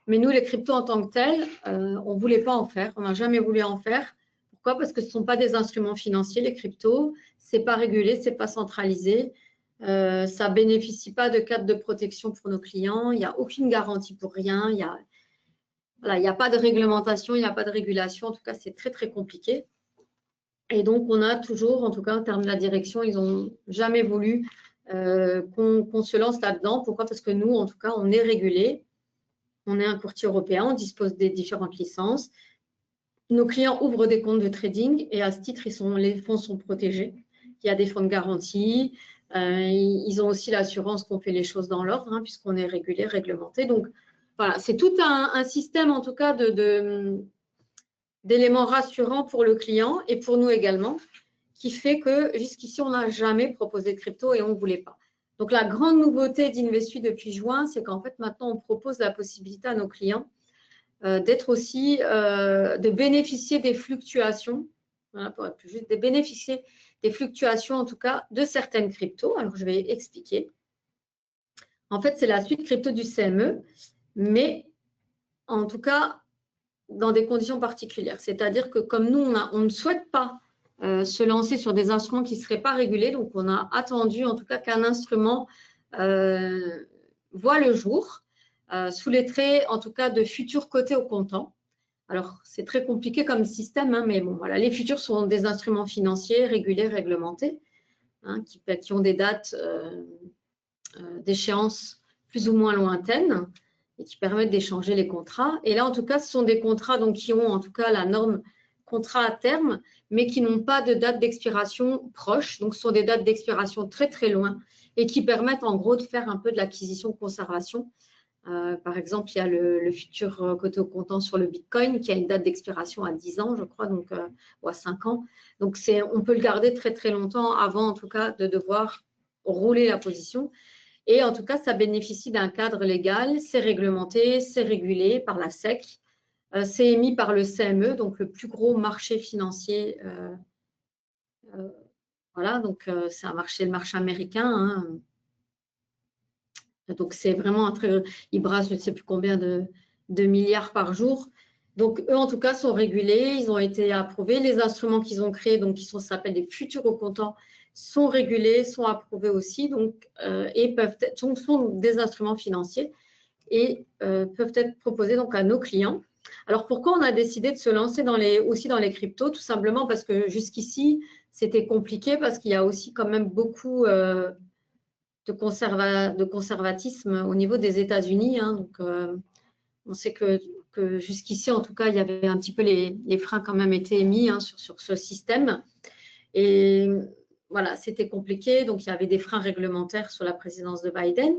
mais nous, les cryptos en tant que tels, on ne voulait pas en faire. On n'a jamais voulu en faire. Pourquoi? Parce que ce ne sont pas des instruments financiers, les cryptos. Ce n'est pas régulé, ce n'est pas centralisé. Ça ne bénéficie pas de cadre de protection pour nos clients. Il n'y a aucune garantie pour rien. Il n'y a pas de réglementation, il n'y a pas de régulation. En tout cas, c'est très, très compliqué. Et donc, on a toujours, en tout cas, en termes de la direction, ils n'ont jamais voulu qu'on se lance là-dedans. Pourquoi? Parce que nous, en tout cas, on est régulé. On est un courtier européen, on dispose des différentes licences. Nos clients ouvrent des comptes de trading et à ce titre, les fonds sont protégés. Il y a des fonds de garantie. Ils ont aussi l'assurance qu'on fait les choses dans l'ordre, hein, puisqu'on est régulé, réglementé. Donc, voilà, c'est tout un système, en tout cas, d'éléments rassurants pour le client et pour nous également, qui fait que jusqu'ici, on n'a jamais proposé de crypto et on ne voulait pas. Donc, la grande nouveauté d'Investui depuis juin, c'est qu'en fait, maintenant, on propose la possibilité à nos clients d'être aussi, de bénéficier des fluctuations, voilà, pour être plus juste, de bénéficier des fluctuations, en tout cas, de certaines cryptos. Alors, je vais expliquer. En fait, c'est la suite crypto du CME, mais en tout cas, dans des conditions particulières. C'est-à-dire que comme nous, on ne souhaite pas se lancer sur des instruments qui ne seraient pas régulés, donc on a attendu en tout cas qu'un instrument voit le jour, sous les traits en tout cas de futurs cotés au comptant. Alors, c'est très compliqué comme système, hein, mais bon, voilà, les futurs sont des instruments financiers régulés, réglementés, hein, qui ont des dates d'échéance plus ou moins lointaines et qui permettent d'échanger les contrats. Et là, en tout cas, ce sont des contrats donc, qui ont en tout cas la norme contrat à terme, mais qui n'ont pas de date d'expiration proche. Donc, ce sont des dates d'expiration très, très loin et qui permettent en gros de faire un peu de l'acquisition-conservation. Par exemple, il y a le futur coté au comptant sur le Bitcoin qui a une date d'expiration à 10 ans, je crois, donc, ou à 5 ans. Donc, on peut le garder très, très longtemps avant, en tout cas, de devoir rouler la position. Et en tout cas, ça bénéficie d'un cadre légal, c'est réglementé, c'est régulé par la SEC, c'est émis par le CME, donc le plus gros marché financier. Voilà, donc c'est le marché américain. Hein. Donc c'est vraiment un très, ils brassent je ne sais plus combien de milliards par jour. Donc eux en tout cas sont régulés, ils ont été approuvés. Les instruments qu'ils ont créés, donc qui s'appellent des futurs au comptant, sont régulés, sont approuvés aussi, donc et sont des instruments financiers et peuvent être proposés donc à nos clients. Alors pourquoi on a décidé de se lancer aussi dans les cryptos? Tout simplement parce que jusqu'ici c'était compliqué parce qu'il y a aussi quand même beaucoup de conservatisme au niveau des États-Unis. Hein, donc, on sait que jusqu'ici, en tout cas, il y avait un petit peu les freins quand même été émis hein, sur ce système. Et voilà, c'était compliqué. Donc, il y avait des freins réglementaires sur la présidence de Biden.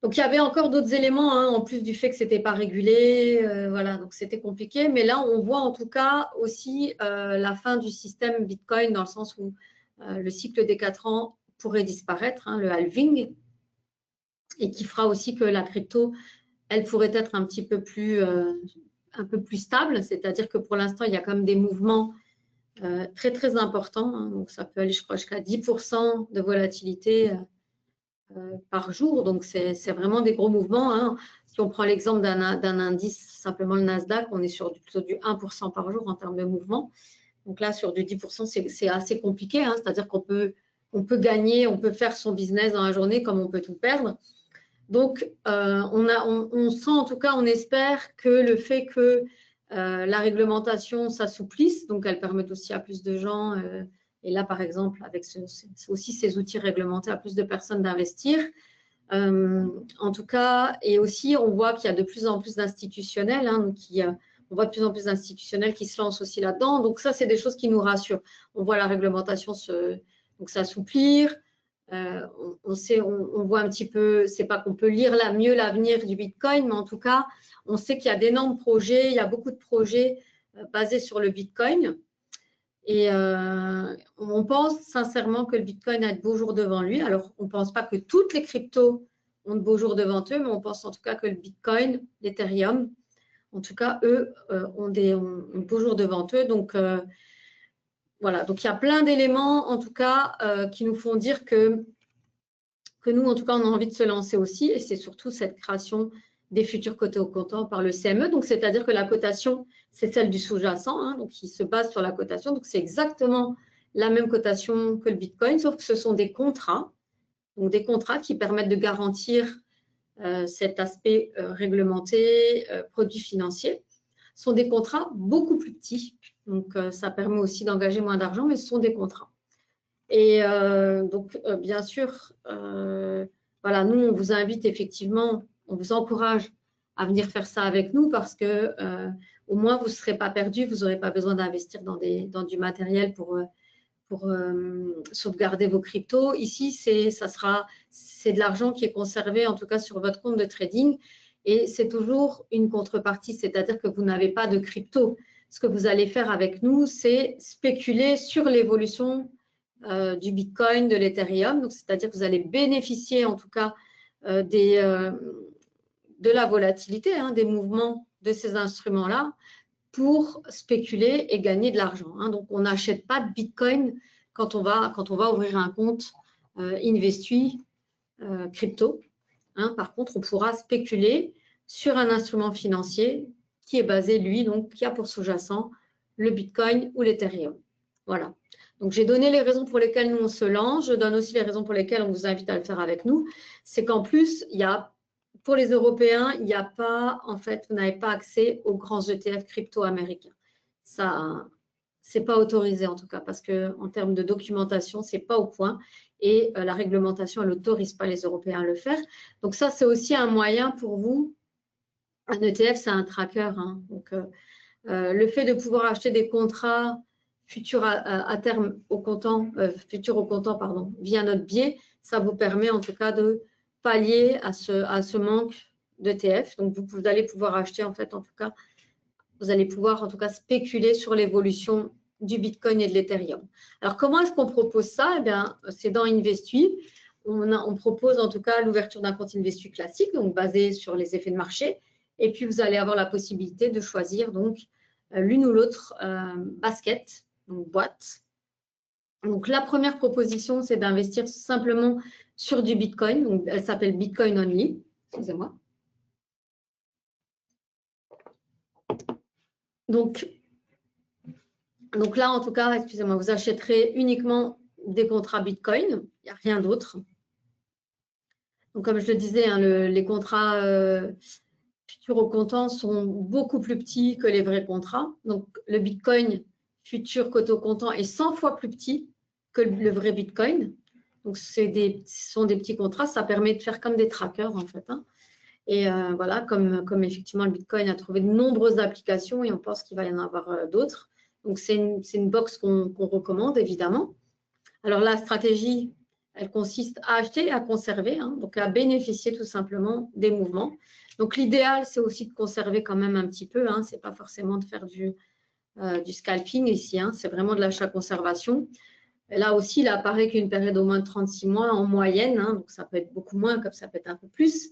Donc, il y avait encore d'autres éléments, hein, en plus du fait que ce n'était pas régulé. Voilà, donc c'était compliqué. Mais là, on voit en tout cas aussi la fin du système Bitcoin dans le sens où le cycle des 4 ans pourrait disparaître, hein, le halving, et qui fera aussi que la crypto, elle pourrait être un peu plus stable, c'est-à-dire que pour l'instant, il y a quand même des mouvements très, très importants, hein, donc ça peut aller, je crois, jusqu'à 10% de volatilité par jour, donc c'est vraiment des gros mouvements. Hein. Si on prend l'exemple d'un indice, simplement le Nasdaq, on est sur plutôt du 1% par jour en termes de mouvement. Donc là, sur du 10%, c'est assez compliqué, hein, c'est-à-dire qu'on peut gagner, on peut faire son business dans la journée comme on peut tout perdre. Donc, on sent, en tout cas, on espère que le fait que la réglementation s'assouplisse, donc elle permet aussi à plus de gens, et là, par exemple, avec aussi ces outils réglementés, à plus de personnes d'investir. En tout cas, et aussi, on voit qu'il y a de plus en plus d'institutionnels, hein, on voit de plus en plus d'institutionnels qui se lancent aussi là-dedans. Donc, ça, c'est des choses qui nous rassurent. On voit la réglementation s'assouplir. On voit un petit peu, c'est pas qu'on peut lire mieux l'avenir du Bitcoin, mais en tout cas, on sait qu'il y a d'énormes projets, il y a beaucoup de projets basés sur le Bitcoin. Et on pense sincèrement que le Bitcoin a de beaux jours devant lui. Alors, on ne pense pas que toutes les cryptos ont de beaux jours devant eux, mais on pense en tout cas que le Bitcoin, l'Ethereum, en tout cas, eux, ont de beaux jours devant eux. Donc, voilà. Donc, il y a plein d'éléments, en tout cas, qui nous font dire que nous, en tout cas, on a envie de se lancer aussi. Et c'est surtout cette création des futurs cotés au comptant par le CME. Donc, c'est-à-dire que la cotation, c'est celle du sous-jacent, hein, donc qui se base sur la cotation. Donc, c'est exactement la même cotation que le Bitcoin, sauf que ce sont des contrats. Donc, des contrats qui permettent de garantir cet aspect réglementé, produits financiers. Ce sont des contrats beaucoup plus petits. Donc, ça permet aussi d'engager moins d'argent, mais ce sont des contrats. Et donc, bien sûr, voilà, nous, on vous invite effectivement, on vous encourage à venir faire ça avec nous parce que au moins, vous ne serez pas perdu, vous n'aurez pas besoin d'investir dans du matériel pour sauvegarder vos cryptos. Ici, c'est de l'argent qui est conservé, en tout cas sur votre compte de trading, et c'est toujours une contrepartie, c'est-à-dire que vous n'avez pas de crypto. Ce que vous allez faire avec nous, c'est spéculer sur l'évolution du Bitcoin, de l'Ethereum. Donc, c'est-à-dire que vous allez bénéficier en tout cas de la volatilité, hein, des mouvements de ces instruments-là pour spéculer et gagner de l'argent. Hein. Donc, on n'achète pas de Bitcoin quand on va ouvrir un compte Investui crypto. Hein. Par contre, on pourra spéculer sur un instrument financier qui est basé, lui, donc qui a pour sous-jacent le Bitcoin ou l'Ethereum. Voilà. Donc, j'ai donné les raisons pour lesquelles nous, on se lance. Je donne aussi les raisons pour lesquelles on vous invite à le faire avec nous. C'est qu'en plus, pour les Européens, il n'y a pas, en fait, vous n'avez pas accès aux grands ETF crypto américains. Ça, c'est pas autorisé en tout cas, parce qu'en termes de documentation, ce n'est pas au point. Et la réglementation, elle n'autorise pas les Européens à le faire. Donc, ça, c'est aussi un moyen pour vous. Un ETF, c'est un tracker. Hein. Donc, le fait de pouvoir acheter des contrats futurs à terme au comptant, via notre biais, ça vous permet en tout cas de pallier à ce manque d'ETF. Donc, vous allez pouvoir acheter, en fait, en tout cas, vous allez pouvoir en tout cas spéculer sur l'évolution du Bitcoin et de l'Ethereum. Alors, comment est-ce qu'on propose ça? Eh bien, c'est dans Investui. On propose en tout cas l'ouverture d'un compte Investui classique, donc basé sur les effets de marché. Et puis, vous allez avoir la possibilité de choisir donc l'une ou l'autre basket, donc boîte. Donc, la première proposition, c'est d'investir simplement sur du Bitcoin. Donc, elle s'appelle Bitcoin Only. Excusez-moi. Donc là, en tout cas, excusez-moi, vous achèterez uniquement des contrats Bitcoin. Il n'y a rien d'autre. Donc, comme je le disais, hein, les contrats futurs au comptant sont beaucoup plus petits que les vrais contrats. Donc, le Bitcoin futur coté au comptant est 100 fois plus petit que le vrai Bitcoin. Donc, ce sont des petits contrats. Ça permet de faire comme des trackers, en fait. Hein. Et voilà, comme effectivement le Bitcoin a trouvé de nombreuses applications et on pense qu'il va y en avoir d'autres. Donc, c'est une box qu'on recommande, évidemment. Alors, la stratégie, elle consiste à acheter et à conserver, hein, donc à bénéficier tout simplement des mouvements. Donc, l'idéal, c'est aussi de conserver quand même un petit peu. Hein, ce n'est pas forcément de faire du scalping ici. Hein, c'est vraiment de l'achat-conservation. Là aussi, il apparaît qu'une période au moins de 36 mois en moyenne, hein, donc ça peut être beaucoup moins, comme ça peut être un peu plus,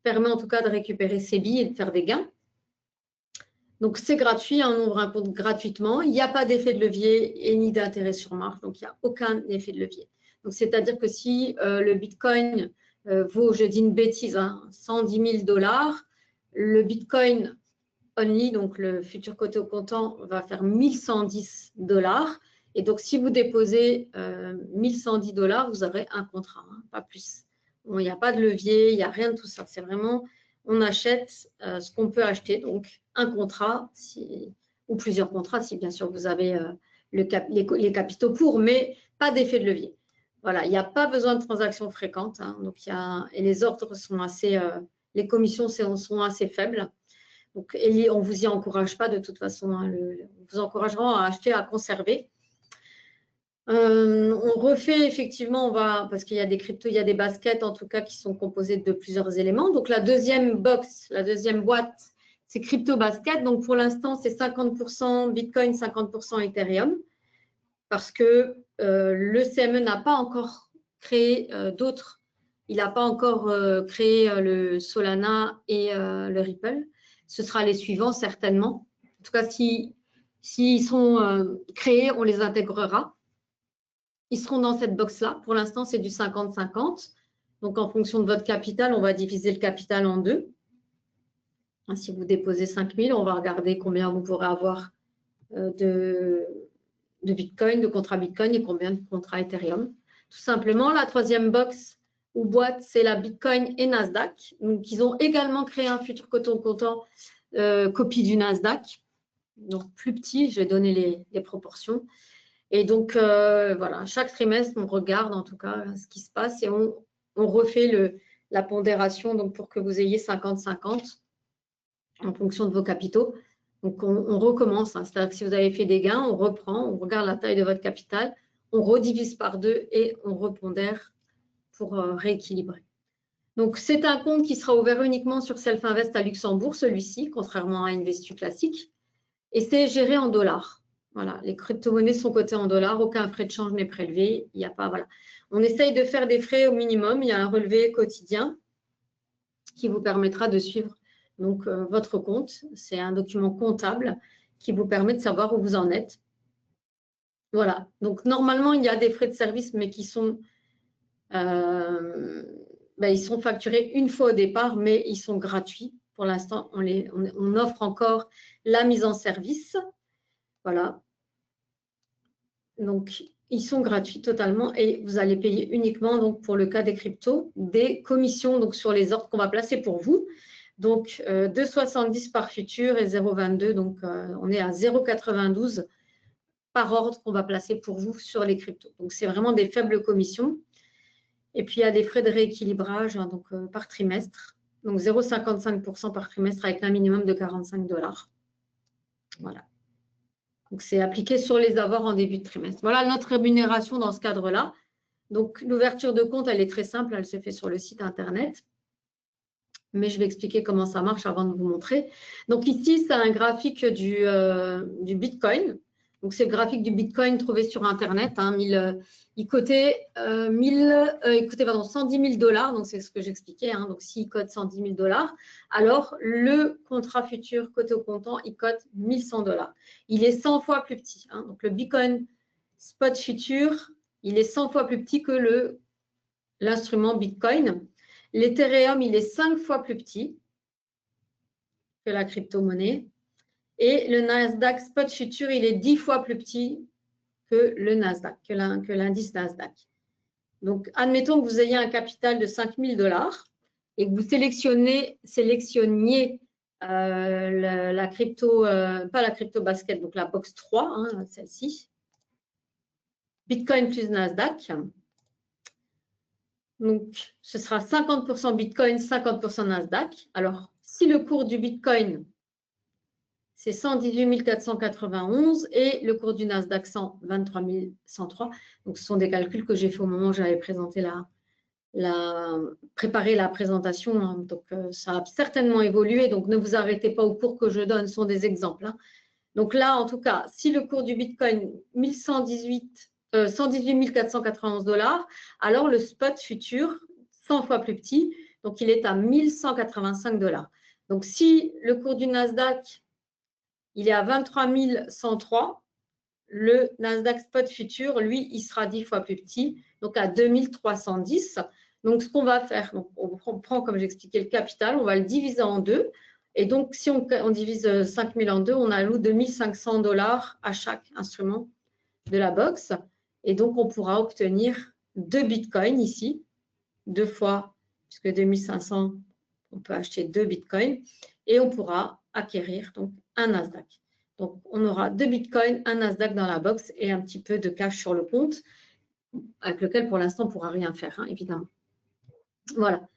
permet en tout cas de récupérer ses billes et de faire des gains. Donc, c'est gratuit, on ouvre un compte gratuitement. Il n'y a pas d'effet de levier et ni d'intérêt sur marge, donc il n'y a aucun effet de levier. Donc, c'est-à-dire que si le Bitcoin vaut, je dis une bêtise, hein, 110 000 $, le Bitcoin Only, donc le futur coté au comptant, va faire 1110 $. Et donc, si vous déposez 1110 $, vous aurez un contrat, hein, pas plus. Bon, il n'y a pas de levier, il n'y a rien de tout ça. C'est vraiment, on achète ce qu'on peut acheter, donc un contrat ou plusieurs contrats, si bien sûr vous avez les capitaux pour, mais pas d'effet de levier. Voilà, il n'y a pas besoin de transactions fréquentes. Hein, donc et les ordres sont assez, les commissions sont assez faibles. Donc, et on ne vous y encourage pas de toute façon. Hein, on vous encouragera à acheter, à conserver. On refait effectivement, parce qu'il y a des cryptos, il y a des baskets en tout cas qui sont composées de plusieurs éléments. Donc, la deuxième box, la deuxième boîte, c'est Crypto Basket. Donc, pour l'instant, c'est 50% Bitcoin, 50% Ethereum parce que le CME n'a pas encore créé d'autres. Il n'a pas encore créé le Solana et le Ripple. Ce sera les suivants certainement. En tout cas, s'ils sont créés, on les intégrera. Ils seront dans cette box-là. Pour l'instant, c'est du 50-50. Donc, en fonction de votre capital, on va diviser le capital en deux. Si vous déposez 5 000, on va regarder combien vous pourrez avoir de Bitcoin, de contrats Bitcoin et combien de contrats Ethereum. Tout simplement, la troisième box ou boîte, c'est la Bitcoin et Nasdaq. Donc, ils ont également créé un futur coté au comptant copie du Nasdaq. Donc, plus petit, je vais donner les proportions. Et donc, voilà, chaque trimestre, on regarde en tout cas ce qui se passe et on refait la pondération donc pour que vous ayez 50-50 en fonction de vos capitaux. Donc, on recommence. Hein, c'est-à-dire que si vous avez fait des gains, on reprend, on regarde la taille de votre capital, on redivise par deux et on repondère pour rééquilibrer. Donc, c'est un compte qui sera ouvert uniquement sur Self-Invest à Luxembourg, celui-ci, contrairement à Investu classique. Et c'est géré en dollars. Voilà, les crypto-monnaies sont cotées en dollars, aucun frais de change n'est prélevé. Il n'y a pas, voilà. On essaye de faire des frais au minimum. Il y a un relevé quotidien qui vous permettra de suivre donc, votre compte. C'est un document comptable qui vous permet de savoir où vous en êtes. Voilà. Donc, normalement, il y a des frais de service, mais qui sont, ils sont facturés une fois au départ, mais ils sont gratuits. Pour l'instant, on offre encore la mise en service. Voilà. Donc, ils sont gratuits totalement et vous allez payer uniquement, donc, pour le cas des cryptos, des commissions donc, sur les ordres qu'on va placer pour vous. Donc, 2,70 par futur et 0,22. Donc, on est à 0,92 par ordre qu'on va placer pour vous sur les cryptos. Donc, c'est vraiment des faibles commissions. Et puis, il y a des frais de rééquilibrage hein, donc, par trimestre. Donc, 0,55% par trimestre avec un minimum de 45 $. Voilà. Donc, c'est appliqué sur les avoirs en début de trimestre. Voilà notre rémunération dans ce cadre-là. Donc, l'ouverture de compte, elle est très simple. Elle se fait sur le site Internet. Mais je vais expliquer comment ça marche avant de vous montrer. Donc, ici, c'est un graphique du Bitcoin. Donc, c'est le graphique du Bitcoin trouvé sur Internet. Hein, il cotait 110 000 $. Donc, c'est ce que j'expliquais. Hein, donc, s'il cote 110 000 $, alors le contrat futur coté au comptant, il cote 1100 $. Il est 100 fois plus petit. Hein, donc, le Bitcoin spot futur, il est 100 fois plus petit que l'instrument Bitcoin. L'Ethereum, il est 5 fois plus petit que la crypto-monnaie. Et le Nasdaq Spot Future, il est 10 fois plus petit que le Nasdaq, que l'indice Nasdaq. Donc, admettons que vous ayez un capital de 5 000 $ et que vous sélectionniez la crypto, pas la crypto basket, donc la box 3, hein, celle-ci, Bitcoin plus Nasdaq. Donc, ce sera 50% Bitcoin, 50% Nasdaq. Alors, si le cours du Bitcoin, c'est 118 491 et le cours du Nasdaq 123 103. Donc, ce sont des calculs que j'ai fait au moment où j'avais présenté préparé la présentation. Hein. Donc, ça a certainement évolué. Donc, ne vous arrêtez pas aux cours que je donne, ce sont des exemples. Hein. Donc là, en tout cas, si le cours du Bitcoin 118 491 $, alors le spot futur, 100 fois plus petit, donc il est à 1185 $. Donc, si le cours du Nasdaq, il est à 23 103, le Nasdaq spot futur, lui, il sera 10 fois plus petit, donc à 2310. Donc, ce qu'on va faire, donc on prend, comme j'expliquais, le capital, on va le diviser en deux. Et donc, si on divise 5 000 en deux, on alloue 2500 $ à chaque instrument de la box. Et donc, on pourra obtenir 2 bitcoins ici, 2 fois, puisque 2500, on peut acheter 2 bitcoins. Et on pourra acquérir donc un Nasdaq. Donc, on aura 2 bitcoins, un Nasdaq dans la box et un petit peu de cash sur le compte, avec lequel, pour l'instant, on ne pourra rien faire, hein, évidemment. Voilà.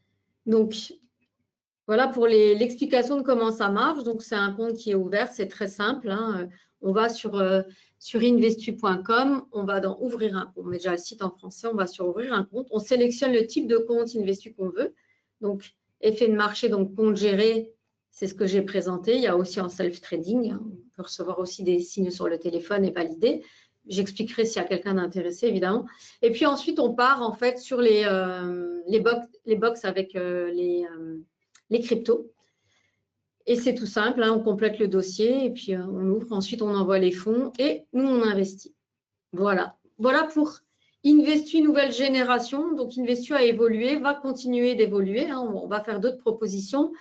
Donc, voilà pour l'explication de comment ça marche. Donc, c'est un compte qui est ouvert, c'est très simple. Hein. On va sur investu.com, on va dans ouvrir un compte. On met déjà le site en français, on va sur ouvrir un compte. On sélectionne le type de compte Investu qu'on veut. Donc, effet de marché, donc compte géré, c'est ce que j'ai présenté. Il y a aussi en self-trading. On peut recevoir aussi des signes sur le téléphone et valider. J'expliquerai s'il y a quelqu'un d'intéressé, évidemment. Et puis ensuite, on part en fait sur les box avec les cryptos. Et c'est tout simple, hein, on complète le dossier et puis on ouvre. Ensuite, on envoie les fonds et nous, on investit. Voilà. Voilà pour Investu nouvelle génération. Donc, Investu a évolué, va continuer d'évoluer. Hein. On va faire d'autres propositions.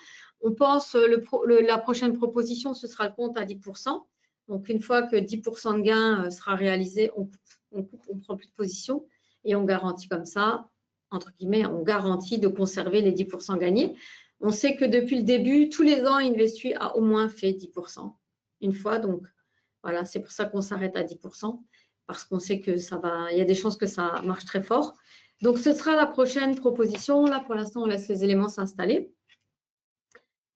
On pense la prochaine proposition, ce sera le compte à 10%. Donc, une fois que 10% de gain sera réalisé, on ne prend plus de position et on garantit comme ça, entre guillemets, on garantit de conserver les 10% gagnés. On sait que depuis le début, tous les ans, Investu a au moins fait 10% une fois. Donc, voilà, c'est pour ça qu'on s'arrête à 10%, parce qu'on sait que ça va, il y a des chances que ça marche très fort. Donc, ce sera la prochaine proposition. Là, pour l'instant, on laisse les éléments s'installer.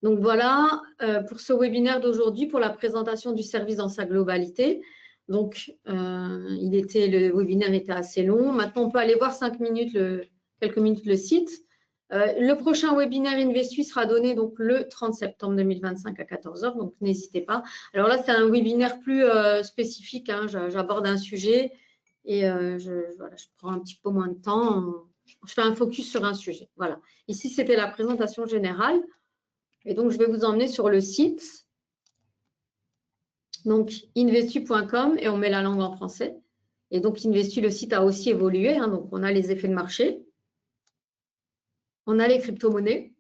Donc, voilà pour ce webinaire d'aujourd'hui, pour la présentation du service dans sa globalité. Donc, le webinaire était assez long. Maintenant, on peut aller voir quelques minutes le site. Le prochain webinaire Investui sera donné donc le 30 septembre 2025 à 14 h, donc n'hésitez pas. Alors là, c'est un webinaire plus spécifique, hein, j'aborde un sujet et voilà, je prends un petit peu moins de temps. Je fais un focus sur un sujet. Voilà. Ici, c'était la présentation générale. Et donc, je vais vous emmener sur le site. Donc, investui.com et on met la langue en français. Et donc, Investui, le site a aussi évolué. Hein, donc, on a les effets de marché. On a les crypto-monnaies.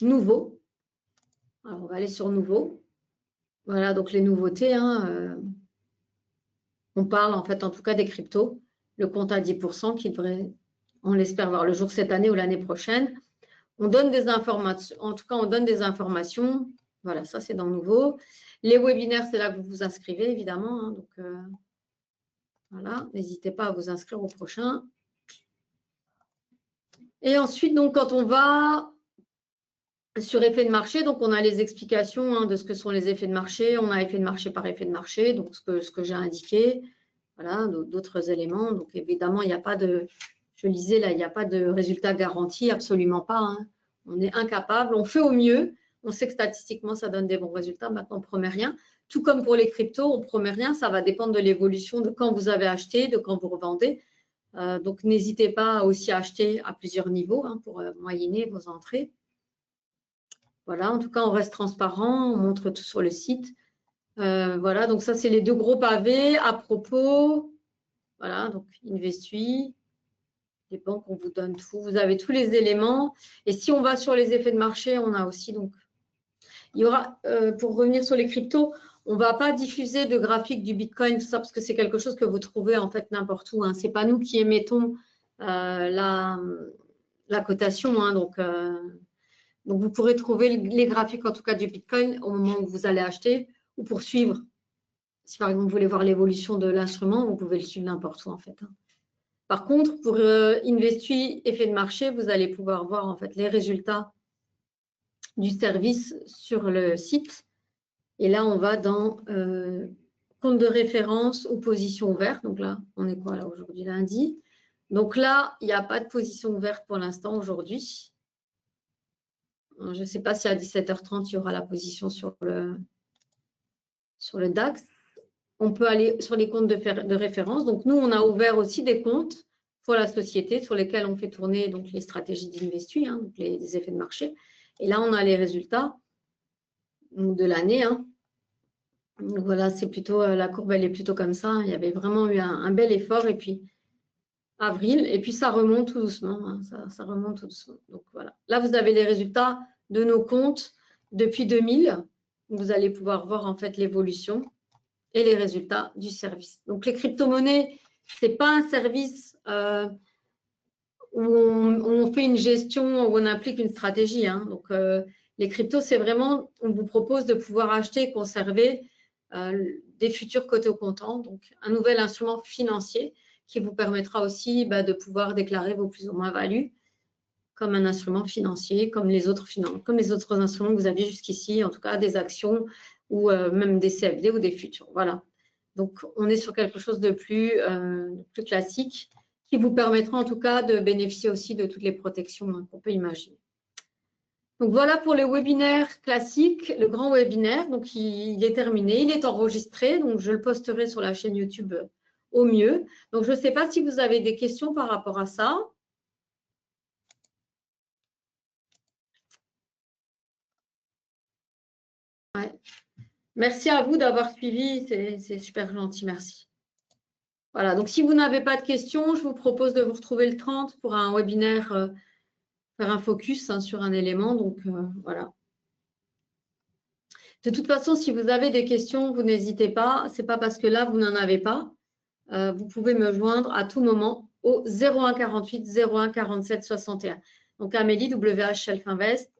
Nouveaux. Alors, on va aller sur nouveaux. Voilà, donc les nouveautés. Hein, on parle en fait, en tout cas, des cryptos. Le compte à 10% qui devrait, on l'espère, voir le jour cette année ou l'année prochaine. On donne des informations. En tout cas, on donne des informations. Voilà, ça, c'est dans nouveau. Les webinaires, c'est là que vous vous inscrivez, évidemment. Hein, donc, voilà, n'hésitez pas à vous inscrire au prochain. Et ensuite, donc, quand on va sur effet de marché, donc on a les explications hein, de ce que sont les effets de marché. On a effet de marché par effet de marché, donc ce que j'ai indiqué. Voilà, d'autres éléments. Donc, évidemment, il n'y a pas de, je lisais là, il n'y a pas de résultat garanti, absolument pas. Hein. On est incapable, on fait au mieux. On sait que statistiquement, ça donne des bons résultats. Maintenant, on ne promet rien. Tout comme pour les cryptos, on ne promet rien. Ça va dépendre de l'évolution de quand vous avez acheté, de quand vous revendez. Donc, n'hésitez pas aussi à acheter à plusieurs niveaux hein, pour moyenner vos entrées. Voilà, en tout cas, on reste transparent, on montre tout sur le site. Voilà, donc ça, c'est les deux gros pavés. À propos, voilà, donc Investui, les banques, on vous donne tout. Vous avez tous les éléments. Et si on va sur les effets de marché, on a aussi, donc, il y aura, pour revenir sur les cryptos, on ne va pas diffuser de graphique du Bitcoin, tout ça, parce que c'est quelque chose que vous trouvez en fait n'importe où. Hein. Ce n'est pas nous qui émettons la cotation. Hein, donc, vous pourrez trouver les graphiques, en tout cas du Bitcoin, au moment où vous allez acheter ou pour suivre. Si par exemple, vous voulez voir l'évolution de l'instrument, vous pouvez le suivre n'importe où en fait. Hein. Par contre, pour Investui effet de marché, vous allez pouvoir voir en fait les résultats du service sur le site. Et là, on va dans compte de référence ou position ouverte. Donc là, on est quoi là aujourd'hui, lundi. Donc là, il n'y a pas de position ouverte pour l'instant aujourd'hui. Je ne sais pas si à 17h30, il y aura la position sur le DAX. On peut aller sur les comptes de référence. Donc, nous, on a ouvert aussi des comptes pour la société sur lesquels on fait tourner donc, les stratégies d'Investui, hein, donc les effets de marché. Et là, on a les résultats de l'année. Hein. Voilà, c'est plutôt la courbe, elle est plutôt comme ça. Il y avait vraiment eu un bel effort. Et puis, avril, et puis ça remonte tout doucement. Hein, ça remonte tout doucement. Donc, voilà. Là, vous avez les résultats de nos comptes depuis 2000. Vous allez pouvoir voir en fait l'évolution et les résultats du service. Donc, les crypto-monnaies, ce n'est pas un service où on fait une gestion, où on applique une stratégie. Hein. Donc, les cryptos, c'est vraiment, on vous propose de pouvoir acheter et conserver des futurs cotés au comptant, donc un nouvel instrument financier qui vous permettra aussi de pouvoir déclarer vos plus ou moins values comme un instrument financier, comme les autres instruments que vous aviez jusqu'ici, en tout cas des actions ou même des CFD ou des futurs. Voilà. Donc, on est sur quelque chose de plus classique qui vous permettra en tout cas de bénéficier aussi de toutes les protections hein, qu'on peut imaginer. Donc, voilà pour le webinaire classique, le grand webinaire. Donc, il est terminé, il est enregistré. Donc, je le posterai sur la chaîne YouTube au mieux. Donc, je ne sais pas si vous avez des questions par rapport à ça. Ouais. Merci à vous d'avoir suivi, c'est super gentil, merci. Voilà, donc si vous n'avez pas de questions, je vous propose de vous retrouver le 30 pour un webinaire, faire un focus hein, sur un élément. Donc, voilà. De toute façon, si vous avez des questions, vous n'hésitez pas. Ce n'est pas parce que là, vous n'en avez pas. Vous pouvez me joindre à tout moment au 01 48 01 47 61. Donc, Amélie, WH Shelf Invest,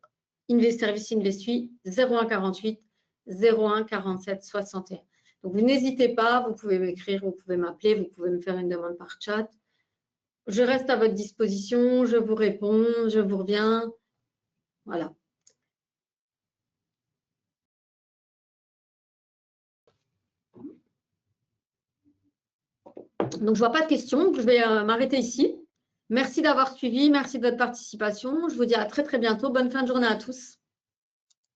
Service Investui, 01 48 01 47 61. Donc, vous n'hésitez pas, vous pouvez m'écrire, vous pouvez m'appeler, vous pouvez me faire une demande par chat. Je reste à votre disposition, je vous réponds, je vous reviens. Voilà. Donc, je ne vois pas de questions, je vais m'arrêter ici. Merci d'avoir suivi, merci de votre participation. Je vous dis à très très bientôt. Bonne fin de journée à tous.